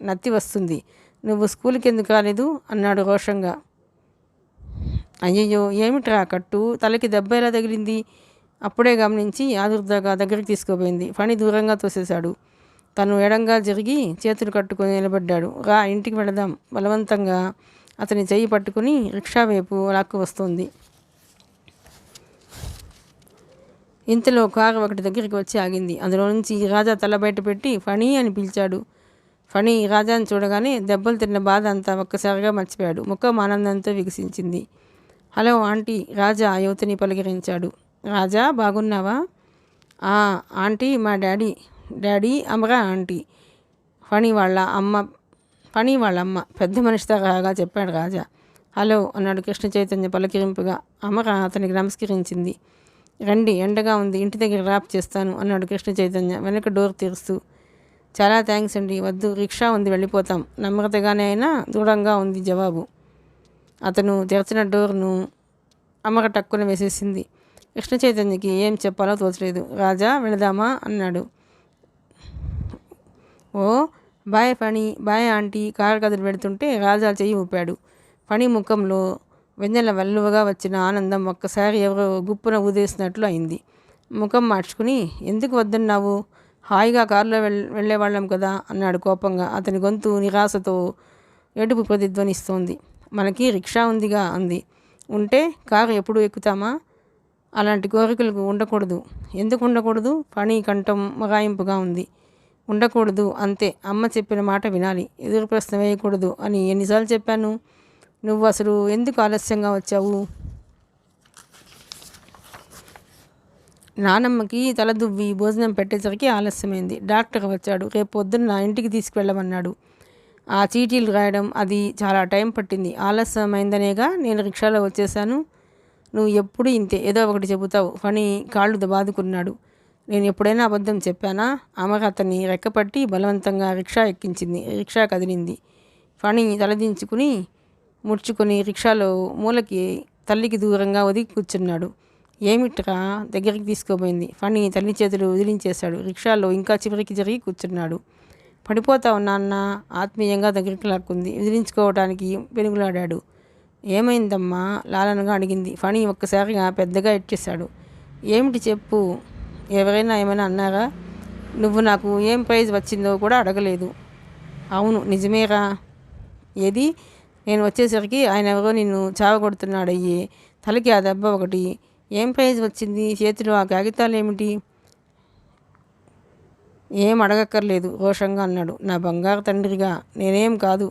నత్తి వస్తుంది. నువ్వు స్కూల్కి ఎందుకు రాలేదు అన్నాడు రోషంగా. అయ్యయ్యో, ఏమిట్రా కట్టు, తలకి దెబ్బ ఎలా తగిలింది? అప్పుడే గమనించి ఆదుర్దాగా దగ్గరికి తీసుకుపోయింది. ఫణి దూరంగా తోసేశాడు. తను ఎడంగా జరిగి చేతులు కట్టుకొని నిలబడ్డాడు. రా, ఇంటికి వెళదాం. బలవంతంగా అతని చెయ్యి పట్టుకుని రిక్షా వైపు లాక్కు వస్తుంది. ఇంతలో కారు ఒకటి దగ్గరికి వచ్చి ఆగింది. అందులో నుంచి రాజా తల బయట పెట్టి ఫణి అని పిలిచాడు. ఫణి రాజాని చూడగానే దెబ్బలు తిన్న బాధ అంతా ఒక్కసారిగా మర్చిపోయాడు. ముఖం ఆనందంతో వికసించింది. హలో ఆంటీ, రాజా యువతిని పలకరించాడు. రాజా, బాగున్నావా? ఆంటీ మా డాడీ అమరా ఆంటీ, ఫణి వాళ్ళ అమ్మ పెద్ద మనిషితో రాగా చెప్పాడు రాజా. హలో అన్నాడు కృష్ణ చైతన్య పలకరింపుగా. అమర అతనికి నమస్కరించింది. రండి, ఎండగా ఉంది, ఇంటి దగ్గర డ్రాప్ చేస్తాను అన్నాడు కృష్ణ చైతన్య వెనక డోర్ తెరుస్తూ. చాలా థ్యాంక్స్ అండి, వద్దు, రిక్షా ఉంది, వెళ్ళిపోతాం. నమ్రతగానే అయినా దృఢంగా ఉంది జవాబు. అతను తెరచిన డోర్ను అమర టక్కున వేసేసింది. కృష్ణ చైతన్యకి ఏం చెప్పాలో తోచలేదు. రాజా, వెళదామా అన్నాడు. ఓ bye Phani, bye aunty. Car కదిలి పెడుతుంటే రాజా చెయ్యి ఊపాడు. ఫణి ముఖంలో వెన్నెల వెల్లువగా వచ్చిన ఆనందం ఒక్కసారి ఎవరో గుప్పున ఊదేసినట్లు అయింది. ముఖం మార్చుకుని, ఎందుకు వద్దన్నావు? హాయిగా కారులో వెళ్ళేవాళ్ళం కదా అన్నాడు కోపంగా. అతని గొంతు నిరాశతో ఏడుపు ప్రతిధ్వనిస్తోంది. మనకి రిక్షా ఉందిగా అంది. ఉంటే కారు ఎప్పుడు ఎక్కుతామా? అలాంటి కోరికలకు ఉండకూడదు. ఎందుకు ఉండకూడదు? ఫణి కంఠం మగాయింపుగా ఉంది. ఉండకూడదు అంతే. అమ్మ చెప్పిన మాట వినాలి, ఎదురు ప్రశ్న వేయకూడదు అని ఎన్నిసార్లు చెప్పాను? నువ్వు అసలు ఎందుకు ఆలస్యంగా వచ్చావు? నానమ్మకి తలదువ్వి భోజనం పెట్టేసరికి ఆలస్యమైంది. డాక్టర్ వచ్చాడు. రేపు పొద్దున్న ఇంటికి తీసుకువెళ్ళమన్నాడు. ఆ చీటీలు రాయడం అది చాలా టైం పట్టింది. ఆలస్యమైందనేగా నేను రిక్షాలో వచ్చేసాను. నువ్వు ఎప్పుడు ఇంతే, ఏదో ఒకటి చెబుతావు. ఫణి కాళ్ళు బాదుకున్నాడు. నేను ఎప్పుడైనా అబద్ధం చెప్పానా? అమర అతన్ని రెక్కపట్టి బలవంతంగా రిక్షా ఎక్కించింది. రిక్షా కదిలింది. ఫణి తలదించుకుని ముడుచుకొని రిక్షాలో మూలకి తల్లికి దూరంగా ఒదిగి కూర్చున్నాడు. ఏమిట్రా దగ్గరికి తీసుకోబోయింది. ఫణి తల్లి చేతులు వదిలించేశాడు. రిక్షాలో ఇంకా చివరికి జరిగి కూర్చున్నాడు. పడిపోతావు నాన్న, ఆత్మీయంగా దగ్గరికి లాక్కుంది. వదిలించుకోవడానికి పెనుగులాడాడు. ఏమైందమ్మా లాలనగా అడిగింది. ఫణి ఒక్కసారిగా పెద్దగా ఎట్టేశాడు. ఏమిటి చెప్పు, ఎవరైనా ఏమైనా అన్నారా? నువ్వు నాకు ఏం ప్రైజ్ వచ్చిందో కూడా అడగలేదు. అవును నిజమేరా. ఏది? నేను వచ్చేసరికి ఆయన ఎవరో నిన్ను చావగొడుతున్నాడయ్యే, తలకి ఆ దెబ్బ ఒకటి. ఏం ప్రైజ్ వచ్చింది? చేతిలో ఆ కాగితాలు ఏమిటి? ఏం అడగక్కర్లేదు రోషంగా అన్నాడు. నా బంగారు తండ్రిగా, నేనేం కాదు.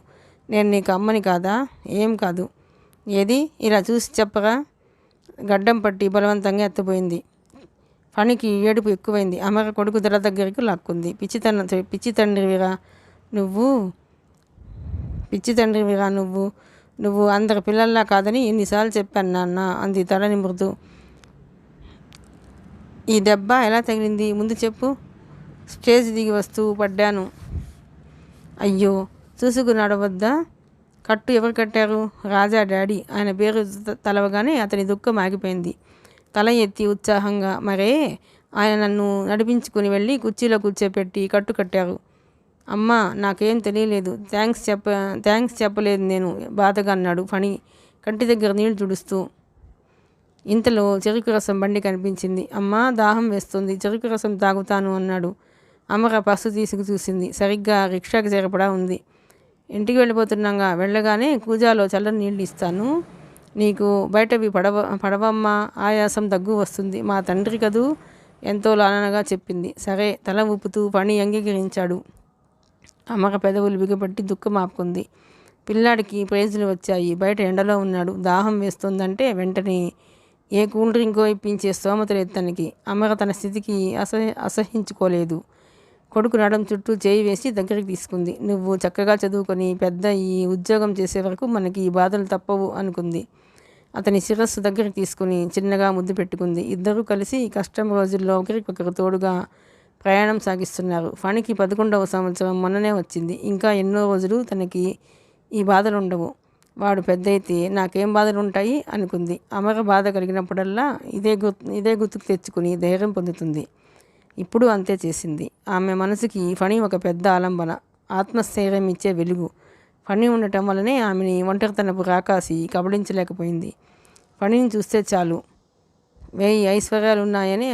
నేను నీకు అమ్మని కాదా? ఏం కాదు. ఏది? ఇలా చూసి చెప్పరా? గడ్డం పట్టి బలవంతంగా ఎత్తపోయింది. ఫణికి ఏడుపు ఎక్కువైంది. అమర కొడుకు దడ దగ్గరికి లాక్కుంది. పిచ్చి తండ్రివిరా నువ్వు అందరి పిల్లల్లా కాదని ఎన్నిసార్లు చెప్పాను నాన్న అంది తల నిమురుతూ. ఈ దెబ్బ ఎలా తగిలింది ముందు చెప్పు. స్టేజ్ దిగి వస్తూ పడ్డాను. అయ్యో, చూసుకు నడవద్దా? కట్టు ఎవరు కట్టారు? రాజా డాడీ. ఆయన పేరు తలవగానే అతని దుఃఖం ఆగిపోయింది. తల ఎత్తి ఉత్సాహంగా, మరే ఆయన నన్ను నడిపించుకుని వెళ్ళి కుర్చీలో కూర్చోపెట్టి కట్టు కట్టారు. అమ్మా, నాకేం తెలియలేదు. థ్యాంక్స్ చెప్పలేదు నేను బాధగా అన్నాడు ఫణి కంటి దగ్గర నీళ్లు తుడుస్తూ. ఇంతలో చెరుకు రసం బండి కనిపించింది. అమ్మా, దాహం వేస్తుంది, చెరుకు రసం తాగుతాను అన్నాడు. అమర పసు తీసుకు చూసింది. సరిగ్గా రిక్షాకి సరిపడా ఉంది. ఇంటికి వెళ్ళిపోతున్నాగా. వెళ్ళగానే కూజాలో చల్లని నీళ్ళు ఇస్తాను, నీకు బయటవి పడవమ్మా, ఆయాసం దగ్గు వస్తుంది. మా తండ్రి కదూ ఎంతో లాలనగా చెప్పింది. సరే తల ఊపుతూ ఫణి అంగీకరించాడు. అమర పెదవులు బిగపట్టి దుఃఖం ఆపుకుంది. పిల్లాడికి ప్రైజులు వచ్చాయి. బయట ఎండలో ఉన్నాడు. దాహం వేస్తుందంటే వెంటనే ఏ కూల్ డ్రింకో ఇప్పించే స్తోమత లేదు తనకి. అమర తన స్థితికి అసహించుకోలేదు. కొడుకు నడం చుట్టూ చేయి వేసి దగ్గరికి తీసుకుంది. నువ్వు చక్కగా చదువుకొని పెద్ద ఈ ఉద్యోగం చేసే వరకు మనకి ఈ బాధలు తప్పవు అనుకుంది. అతని శిరస్సు దగ్గరికి తీసుకుని చిన్నగా ముద్దు పెట్టుకుంది. ఇద్దరూ కలిసి కష్టం రోజుల్లో ఒకరికొకరు తోడుగా ప్రయాణం సాగిస్తున్నారు. ఫణికి 11వ సంవత్సరం మొన్ననే వచ్చింది. ఇంకా ఎన్నో రోజులు తనకి ఈ బాధలు ఉండవు. వాడు పెద్దయితే నాకేం బాధలు ఉంటాయి అనుకుంది. అమర బాధ కలిగినప్పుడల్లా ఇదే గుర్తుకు తెచ్చుకుని ధైర్యం పొందుతుంది. ఇప్పుడు అంతే చేసింది. ఆమె మనసుకి ఫణి ఒక పెద్ద ఆలంబన, ఆత్మస్థైర్యం ఇచ్చే వెలుగు. ఫణి ఉండటం వల్లనే ఆమెని ఒంటరితనపు రాకాసి కబళించలేకపోయింది. ఫణిని చూస్తే చాలు 1000 ఐశ్వర్యాలున్నాయని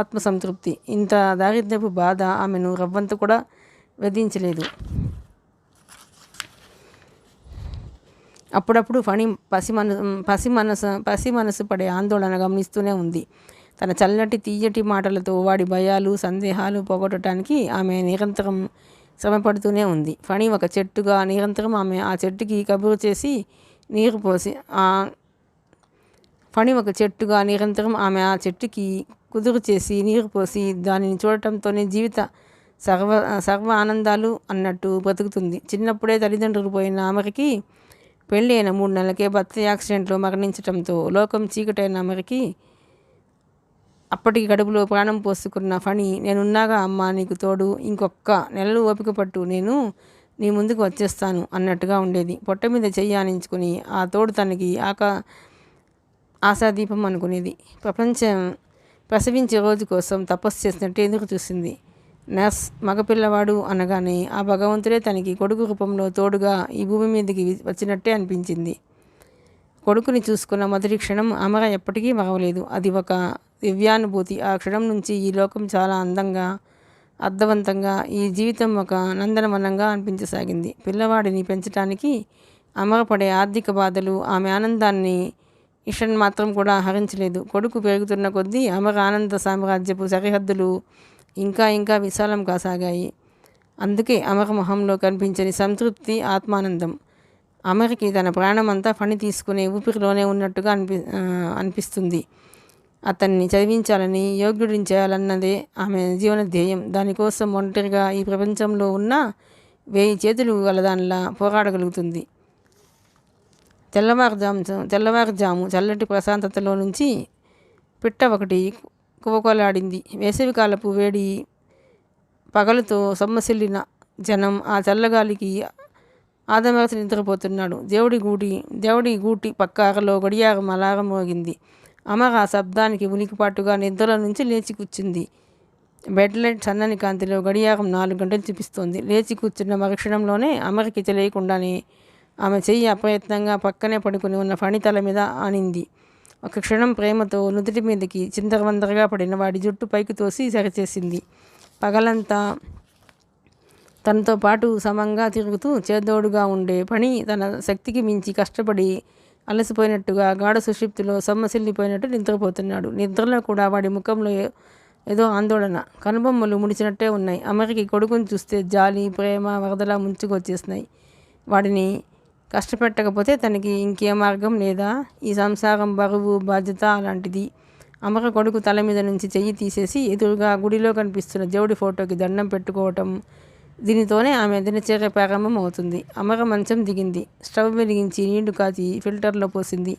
ఆత్మసంతృప్తి. ఇంత దారిద్ర్యపు బాధ ఆమెను రవ్వంత కూడా వేధించలేదు. అప్పుడప్పుడు ఫణి పసి మనసు పడే ఆందోళన గమనిస్తూనే ఉంది. తన చల్లటి తీయటి మాటలతో వాడి భయాలు సందేహాలు పోగొట్టడానికి ఆమె నిరంతరం శ్రమపడుతూనే ఉంది. ఫణి ఒక చెట్టుగా నిరంతరం ఆమె ఆ చెట్టుకి కబురు చేసి నీరు పోసి ఫణి ఒక చెట్టుగా నిరంతరం ఆమె ఆ చెట్టుకి కుదురు చేసి నీరు పోసి దానిని చూడటంతోనే జీవిత సర్వ ఆనందాలు అన్నట్టు బ్రతుకుతుంది. చిన్నప్పుడే తల్లిదండ్రులు పోయిన ఆమెకి పెళ్ళి అయిన 3 నెలలకే భర్త యాక్సిడెంట్లో మరణించడంతో లోకం చీకటైన ఆమెకి అప్పటికి కడుపులో ప్రాణం పోసుకున్న ఫణి, నేనున్నాగా అమ్మ నీకు తోడు, ఇంకొక్క నెలలు ఓపిక పట్టు, నేను నీ ముందుకు వచ్చేస్తాను అన్నట్టుగా ఉండేది. పొట్ట మీద చెయ్యి ఆనించుకుని ఆ తోడు తనకి ఆశాదీపం అనుకునేది. ప్రపంచం ప్రసవించే రోజు కోసం తపస్సు చేసినట్టు ఎదురు చూసింది. నర్స్ మగపిల్లవాడు అనగానే ఆ భగవంతుడే తనకి కొడుకు రూపంలో తోడుగా ఈ భూమి మీదకి వచ్చినట్టే అనిపించింది. కొడుకుని చూసుకున్న మొదటి క్షణం అమర ఎప్పటికీ మరవలేదు. అది ఒక దివ్యానుభూతి. ఆ క్షణం నుంచి ఈ లోకం చాలా అందంగా, అర్థవంతంగా, ఈ జీవితం ఒక నందనవనంగా అనిపించసాగింది. పిల్లవాడిని పెంచడానికి అమర పడే ఆర్థిక బాధలు ఆమె ఆనందాన్ని ఇషన్ మాత్రం కూడా హరించలేదు. కొడుకు పెరుగుతున్న కొద్దీ అమర ఆనంద సామ్రాజ్యపు సరిహద్దులు ఇంకా విశాలం కాసాగాయి. అందుకే అమర మొహంలో కనిపించని సంతృప్తి, ఆత్మానందం. అమరకి తన ప్రాణమంతా ఫణి తీసుకునే ఊపిరిలోనే ఉన్నట్టుగా అనిపిస్తుంది. అతన్ని చదివించాలని, యోగ్యుడిని చేయాలన్నదే ఆమె జీవన ధ్యేయం. దానికోసం ఒంటరిగా ఈ ప్రపంచంలో ఉన్న 1000 చేతులు గలదానిలా పోరాడగలుగుతుంది. తెల్లవారుజాము చల్లటి ప్రశాంతతలో నుంచి పిట్ట ఒకటి కువకొలాడింది. వేసవికాలపు వేడి పగలుతో సొమ్మసిల్లిన జనం ఆ చల్లగాలికి ఆదమరచి నిద్రపోతున్నాడు. దేవుడి గూటి పక్క అరలో గడియారం అలారం మోగింది. అమర ఆ శబ్దానికి ఉలికిపాటుగా నిద్రలో నుంచి లేచి కూర్చుంది. బెడ్ లైట్ సన్నని కాంతిలో గడియారం 4 గంటలు చూపిస్తోంది. లేచి కూర్చున్న మరుక్షణంలోనే అమరకి తెలియకుండానే ఆమె చెయ్యి అప్రయత్నంగా పక్కనే పడుకుని ఉన్న ఫణి తల మీద ఆనింది. ఒక క్షణం ప్రేమతో నుదుటి మీదకి చిందరవందరగా పడిన వాడి జుట్టు పైకి తోసి సరిచేసింది. పగలంతా తనతో పాటు సమంగా తిరుగుతూ చేదోడుగా ఉండే ఫణి తన శక్తికి మించి కష్టపడి అలసిపోయినట్టుగా గాఢ సుషిప్తిలో సొమ్మసిల్లిపోయినట్టు నిద్రపోతున్నాడు. నిద్రలో కూడా వాడి ముఖంలో ఏదో ఆందోళన, కనుబొమ్మలు ముడిచినట్టే ఉన్నాయి. అమరకి కొడుకుని చూస్తే జాలి, ప్రేమ వరదలా ముంచుకొచ్చేసినాయి. వాడిని కష్టపెట్టకపోతే తనకి ఇంకే మార్గం లేదా? ఈ సంసారం బరువు, బాధ్యత అలాంటిది. అమర కొడుకు తల మీద నుంచి చెయ్యి తీసేసి ఎదురుగా గుడిలో కనిపిస్తున్న దేవుడి ఫోటోకి దండం పెట్టుకోవటం, దీనితోనే ఆమె దినచర్య ప్రారంభం అవుతుంది. అమర మంచం దిగింది. స్టవ్ వెలిగించి నీళ్లు కాచి ఫిల్టర్లో పోసింది.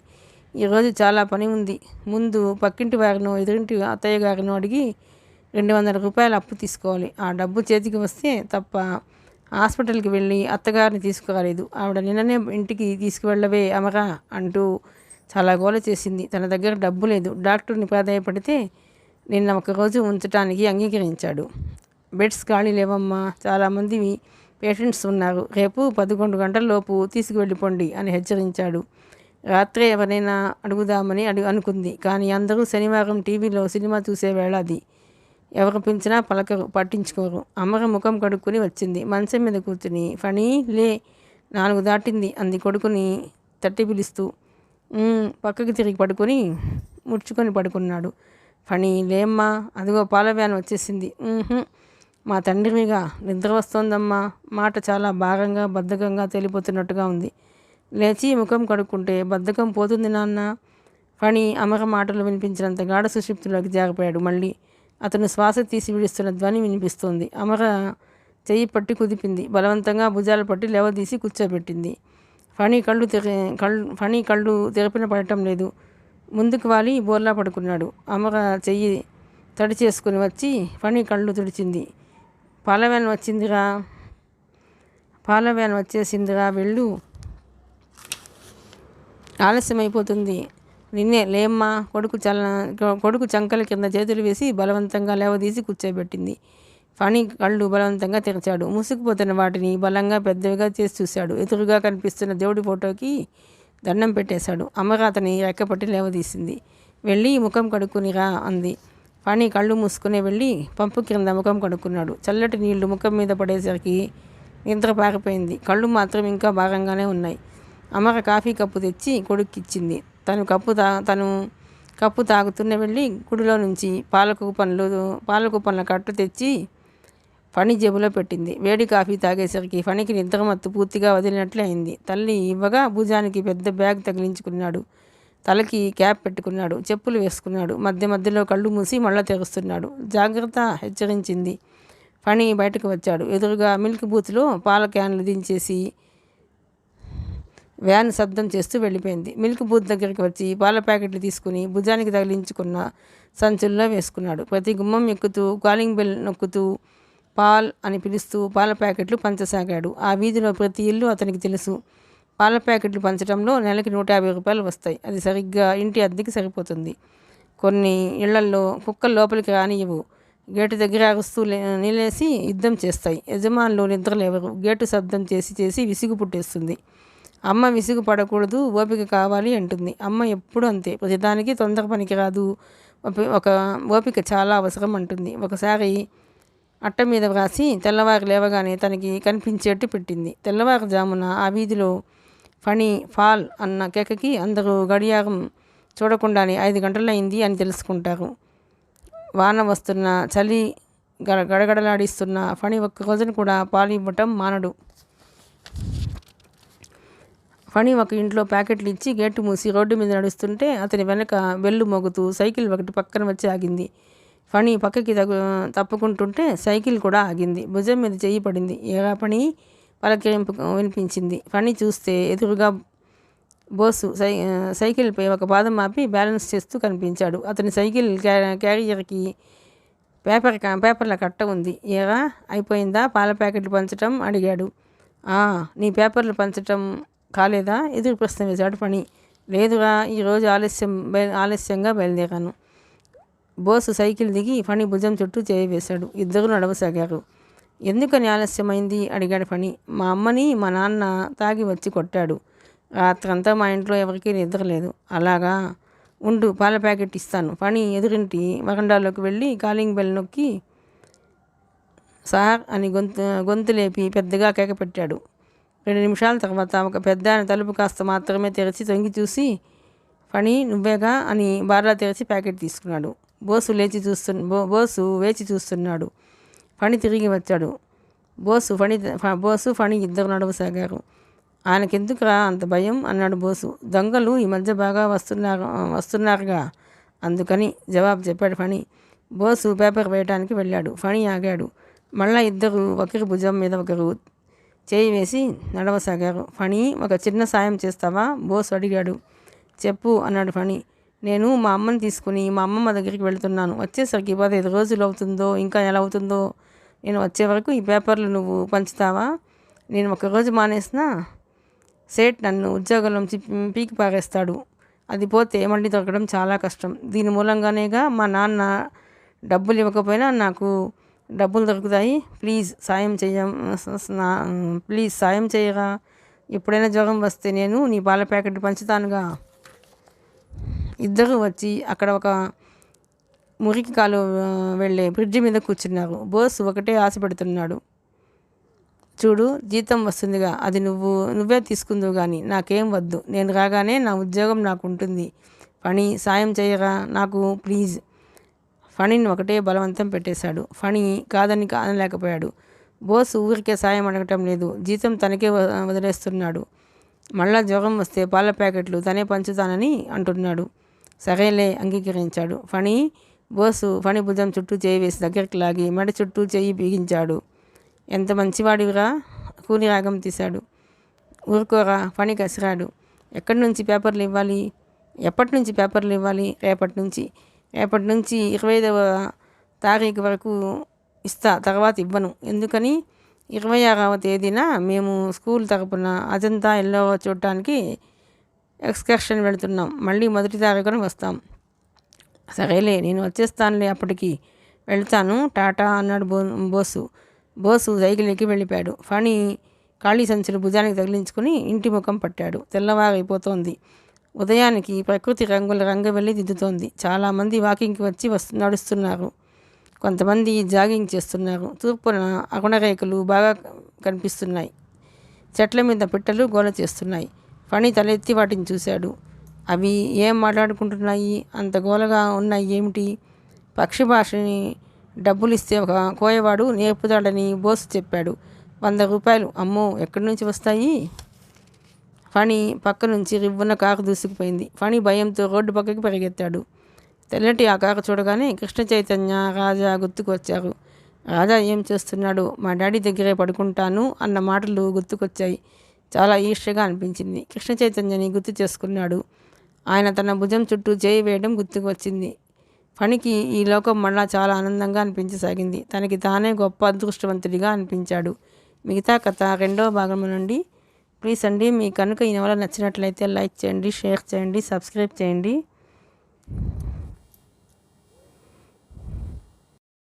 ఈరోజు చాలా పని ఉంది. ముందు పక్కింటి వారినో ఎదురింటి అత్తయ్య గారినో అడిగి 200 రూపాయలు అప్పు తీసుకోవాలి. ఆ డబ్బు చేతికి వస్తే తప్ప హాస్పిటల్కి వెళ్ళి అత్తగారిని తీసుకురాలేదు. ఆవిడ నిన్ననే ఇంటికి తీసుకువెళ్ళవే అమరా అంటూ చాలా గోల చేసింది. తన దగ్గర డబ్బు లేదు. డాక్టర్ని ప్రాధాయపడితే నిన్న ఒకరోజు ఉంచడానికి అంగీకరించాడు. బెడ్స్ ఖాళీ లేవమ్మా, చాలామంది పేషెంట్స్ ఉన్నారు, రేపు 11 గంటలలోపు తీసుకువెళ్ళిపోండి అని హెచ్చరించాడు. రాత్రే ఎవరైనా అడుగుదామని అనుకుంది. కానీ అందరూ శనివారం టీవీలో సినిమా చూసే వేళ అది. ఎవరు పిలిచినా పలకరు, పట్టించుకోరు. అమర ముఖం కడుక్కుని వచ్చింది. మంచం మీద కూర్చుని ఫణి లే, 4 దాటింది అంది కొడుకుని తట్టి పిలుస్తూ. పక్కకి తిరిగి పడుకొని ముడుచుకొని పడుకున్నాడు. ఫణి, లేమ్మా, అదిగో పాల వ్యాన్ వచ్చేసింది. మా తండ్రివిగా, నిద్ర వస్తోందమ్మా. మాట చాలా భారంగా బద్ధకంగా తేలిపోతున్నట్టుగా ఉంది. లేచి ముఖం కడుక్కుంటే బద్ధకం పోతుంది నాన్న. ఫణి అమర మాటలు వినిపించినంత గాఢ సుషిప్తులోకి జారిపోయాడు. మళ్ళీ అతను శ్వాస తీసి విడుస్తున్న ధ్వని వినిపిస్తోంది. అమర చెయ్యి పట్టి కుదిపింది. బలవంతంగా భుజాలు పట్టి లేవదీసి కూర్చోబెట్టింది. ఫణి కళ్ళు తెరపిన పడటం లేదు. ముందుకు వాలి బోర్లా పడుకున్నాడు. అమర చెయ్యి తడి చేసుకుని వచ్చి ఫణి కళ్ళు తుడిచింది. పాల వ్యాన్ వచ్చేసిందిరా, వెళ్ళు, ఆలస్యమైపోతుంది. నిన్నే, లేమ్మా. కొడుకు చంకల కింద చేతులు వేసి బలవంతంగా లేవదీసి కూర్చోబెట్టింది. ఫణి కళ్ళు బలవంతంగా తెరిచాడు. మూసుకుపోతున్న వాటిని బలంగా పెద్దవిగా చేసి చూశాడు. ఎదురుగా కనిపిస్తున్న దేవుడి ఫోటోకి దండం పెట్టేశాడు. అమర అతని రెక్కపట్టి లేవదీసింది. వెళ్ళి ముఖం కడుక్కునిరా అంది. ఫణి కళ్ళు మూసుకునే వెళ్ళి పంపు కింద ముఖం కడుక్కున్నాడు. చల్లటి నీళ్లు ముఖం మీద పడేసరికి నిద్ర పారిపోయింది. కళ్ళు మాత్రం ఇంకా భారంగానే ఉన్నాయి. అమర కాఫీ కప్పు తెచ్చి కొడుక్కిచ్చింది. తను కప్పు తాగుతున్న వెళ్ళి గుడిలో నుంచి పాల కూపన్ల కట్టు తెచ్చి ఫణి జేబులో పెట్టింది. వేడి కాఫీ తాగేసరికి ఫణికి నిద్రమత్తు పూర్తిగా వదిలినట్లే అయింది. తల్లి ఇవ్వగా భుజానికి పెద్ద బ్యాగ్ తగిలించుకున్నాడు. తలకి క్యాప్ పెట్టుకున్నాడు. చెప్పులు వేసుకున్నాడు. మధ్యలో కళ్ళు మూసి మళ్ళా తెరుస్తున్నాడు. జాగ్రత్త, హెచ్చరించింది. ఫణి బయటకు వచ్చాడు. ఎదురుగా మిల్క్ బూత్లో పాల క్యాన్లు దించేసి వ్యాన్ శబ్దం చేస్తూ వెళ్ళిపోయింది. మిల్క్ బూత్ దగ్గరికి వచ్చి పాల ప్యాకెట్లు తీసుకుని భుజానికి తగిలించుకున్న సంచుల్లో వేసుకున్నాడు. ప్రతి గుమ్మం ఎక్కుతూ కాలింగ్ బెల్ నొక్కుతూ పాల్ అని పిలుస్తూ పాల ప్యాకెట్లు పంచసాగాడు. ఆ వీధిలో ప్రతి ఇల్లు అతనికి తెలుసు. పాల ప్యాకెట్లు పంచడంలో నెలకి 150 రూపాయలు వస్తాయి. అది సరిగ్గా ఇంటి అద్దెకి సరిపోతుంది. కొన్ని ఇళ్లల్లో కుక్కలు లోపలికి రానియవు. గేటు దగ్గర అరుస్తూ నిలేసి యుద్ధం చేస్తాయి. యజమానులు నిద్రలేవరు. గేటు శబ్దం చేసి విసుగు పుట్టేస్తుంది. అమ్మ విసుగు పడకూడదు, ఓపిక కావాలి అంటుంది. అమ్మ ఎప్పుడు అంతే, ప్రతిదానికి తొందర పనికిరాదు, ఒక ఓపిక చాలా అవసరం అంటుంది. ఒకసారి అట్ట మీద వ్రాసి తెల్లవారు లేవగానే తనకి కనిపించేట్టు పెట్టింది. తెల్లవారుజామున ఆ వీధిలో ఫణి ఫాల్ అన్న కేకకి అందరూ గడియారం చూడకుండానే 5 గంటలైంది అని తెలుసుకుంటారు. వాన వస్తున్న, చలి గడగడలాడిస్తున్న ఫణి ఒక్క రోజున కూడా పాలు ఇవ్వటం మానడు. ఫణి ఒక ఇంట్లో ప్యాకెట్లు ఇచ్చి గేటు మూసి రోడ్డు మీద నడుస్తుంటే అతని వెనక బెల్లు మోగుతూ సైకిల్ ఒకటి పక్కన వచ్చి ఆగింది. ఫణి పక్కకి తప్పుకుంటుంటే సైకిల్ కూడా ఆగింది. భుజం మీద చెయ్యి పడింది. ఏరా ఫణి, పలకరింపు వినిపించింది. ఫణి చూస్తే ఎదురుగా బోసు సైకిల్పై ఒక పాదం ఆపి బ్యాలెన్స్ చేస్తూ కనిపించాడు. అతని సైకిల్ క్యారియర్కి పేపర్ల కట్ట ఉంది. ఏరా, అయిపోయిందా పాల ప్యాకెట్లు పంచటం అడిగాడు. నీ పేపర్లు పంచటం కాలేదా? ఎదురు ప్రశ్న వేశాడు ఫణి. లేదురా, ఈరోజు ఆలస్యంగా బయలుదేరాను. బోసు సైకిల్ దిగి ఫణి భుజం చుట్టూ చేయి వేశాడు. ఇద్దరు నడవసాగారు. ఎందుకని ఆలస్యమైంది అడిగాడు ఫణి. మా అమ్మని మా నాన్న తాగి వచ్చి కొట్టాడు. రాత్రంతా మా ఇంట్లో ఎవరికీ నిద్ర లేదు. అలాగా, ఉండు, పాల ప్యాకెట్ ఇస్తాను. ఫణి ఎదురింటి వరండాలోకి వెళ్ళి కాలింగ్ బెల్ నొక్కి సార్ అని గొంతు లేపి పెద్దగా కేక పెట్టాడు. 2 నిమిషాల తర్వాత ఒక పెద్ద తలుపు కాస్త మాత్రమే తెరిచి తొంగి చూసి ఫణి, నువ్వేగా అని బార్లా తెరిచి ప్యాకెట్ తీసుకున్నాడు. బోసు వేచి చూస్తున్నాడు. ఫణి తిరిగి వచ్చాడు. బోసు ఫణి ఇద్దరు నడవసాగారు. ఆయనకెందుకురా అంత భయం అన్నాడు బోసు. దొంగలు ఈ మధ్య బాగా వస్తున్నారుగా, అందుకని జవాబు చెప్పాడు ఫణి. బోసు పేపర్ వేయడానికి వెళ్ళాడు. ఫణి ఆగాడు. మళ్ళా ఇద్దరు ఒకరి భుజం మీద ఒకరు చేయి వేసి నడవసాగారు. ఫణి, ఒక చిన్న సాయం చేస్తావా? బోసు అడిగాడు. చెప్పు అన్నాడు ఫణి. నేను మా అమ్మని తీసుకుని మా అమ్మమ్మ దగ్గరికి వెళ్తున్నాను. వచ్చేసరికి 15 రోజులు అవుతుందో ఇంకా ఎలా అవుతుందో. నేను వచ్చే వరకు ఈ పేపర్లు నువ్వు పంచుతావా? నేను ఒకరోజు మానేసినా సేట్ నన్ను ఉద్యోగంలో పీకి పారేస్తాడు. అది పోతే మళ్ళీ దొరకడం చాలా కష్టం. దీని మూలంగానేగా మా నాన్న డబ్బులు ఇవ్వకపోయినా నాకు డబ్బులు దొరుకుతాయి. ప్లీజ్ సాయం చేయరా. ఎప్పుడైనా జ్వరం వస్తే నేను నీ పాల ప్యాకెట్ పంచుతానుగా. ఇద్దరు వచ్చి అక్కడ ఒక మురికి కాలు వెళ్ళే బ్రిడ్జి మీద కూర్చున్నారు. బోసు ఒకటే ఆశ పెడుతున్నాడు. చూడు, జీతం వస్తుందిగా, అది నువ్వే తీసుకుందువు కానీ నాకేం వద్దు. నేను రాగానే నా ఉద్యోగం నాకు ఉంటుంది. ఫణి, సాయం చేయరా నాకు ప్లీజ్. ఫణిని ఒకటే బలవంతం పెట్టేశాడు. ఫణి కాదని కానలేకపోయాడు. బోస్ ఊరికే సాయం అడగటం లేదు, జీతం తనకే వదిలేస్తున్నాడు. మళ్ళా జ్వరం వస్తే పాల ప్యాకెట్లు తనే పంచుతానని అంటున్నాడు. సరేలే అంగీకరించాడు. ఫణి భుజం చుట్టూ చేయి వేసి దగ్గరికి లాగి మెడ చుట్టూ చెయ్యి బిగించాడు. ఎంత మంచివాడివిరా, కూని రాగం తీశాడు. ఊరుకోరా, ఫణి కసిరాడు. ఎప్పటి నుంచి పేపర్లు ఇవ్వాలి? రేపటి నుంచి 25వ తారీఖు వరకు ఇస్తా, తర్వాత ఇవ్వను. ఎందుకని? 26వ తేదీన మేము స్కూల్ తరపున అజంతా ఎల్లో చూడటానికి ఎక్స్కర్షన్ వెళుతున్నాం. మళ్ళీ 1వ తారీఖున వస్తాం. సరేలే, నేను వచ్చేస్తానులే, అప్పటికి వెళ్తాను, టాటా అన్నాడు బోసు సైకిల్ ఎక్కి వెళ్ళిపోయాడు. ఫణి ఖాళీ సంచులు భుజానికి తగిలించుకుని ఇంటి ముఖం పట్టాడు. తెల్లవారైపోతోంది. ఉదయానికి ప్రకృతి రంగవెల్లి దిద్దుతోంది. చాలామంది వాకింగ్కి వచ్చి నడుస్తున్నారు. కొంతమంది జాగింగ్ చేస్తున్నారు. తూర్పున అగుణరేఖలు బాగా కనిపిస్తున్నాయి. చెట్ల మీద పిట్టలు గోల చేస్తున్నాయి. ఫణి తలెత్తి వాటిని చూశాడు. అవి ఏం మాట్లాడుకుంటున్నాయి? అంత గోలగా ఉన్నాయి ఏమిటి? పక్షి భాషని డబ్బులిస్తే ఒక కోయవాడు నేర్పుతాడని బోసు చెప్పాడు. 100 రూపాయలు. అమ్మో, ఎక్కడి నుంచి వస్తాయి? ఫణి పక్క నుంచి రివ్వున కారు దూసుకుపోయింది. ఫణి భయంతో రోడ్డు పక్కకి పరిగెత్తాడు. తెల్లటి ఆ కారు చూడగానే కృష్ణ చైతన్య, రాజా గుర్తుకు వచ్చారు. రాజా ఏం చేస్తున్నాడు? మా డాడీ దగ్గరే పడుకుంటాను అన్న మాటలు గుర్తుకొచ్చాయి. చాలా ఈర్ష్యగా అనిపించింది. కృష్ణ చైతన్యని గుర్తు చేసుకున్నాడు. ఆయన తన భుజం చుట్టూ చేయి వేయడం గుర్తుకు వచ్చింది. ఫణికి ఈ లోకం మళ్ళా చాలా ఆనందంగా అనిపించసాగింది. తనకి తానే గొప్ప అదృష్టవంతుడిగా అనిపించాడు. మిగతా కథ 2వ భాగం నుండి. ప్లీజ్ అండి, మీకు కనుక ఈ నవల నచ్చినట్లయితే లైక్ చేయండి, షేర్ చేయండి, సబ్స్క్రైబ్ చేయండి.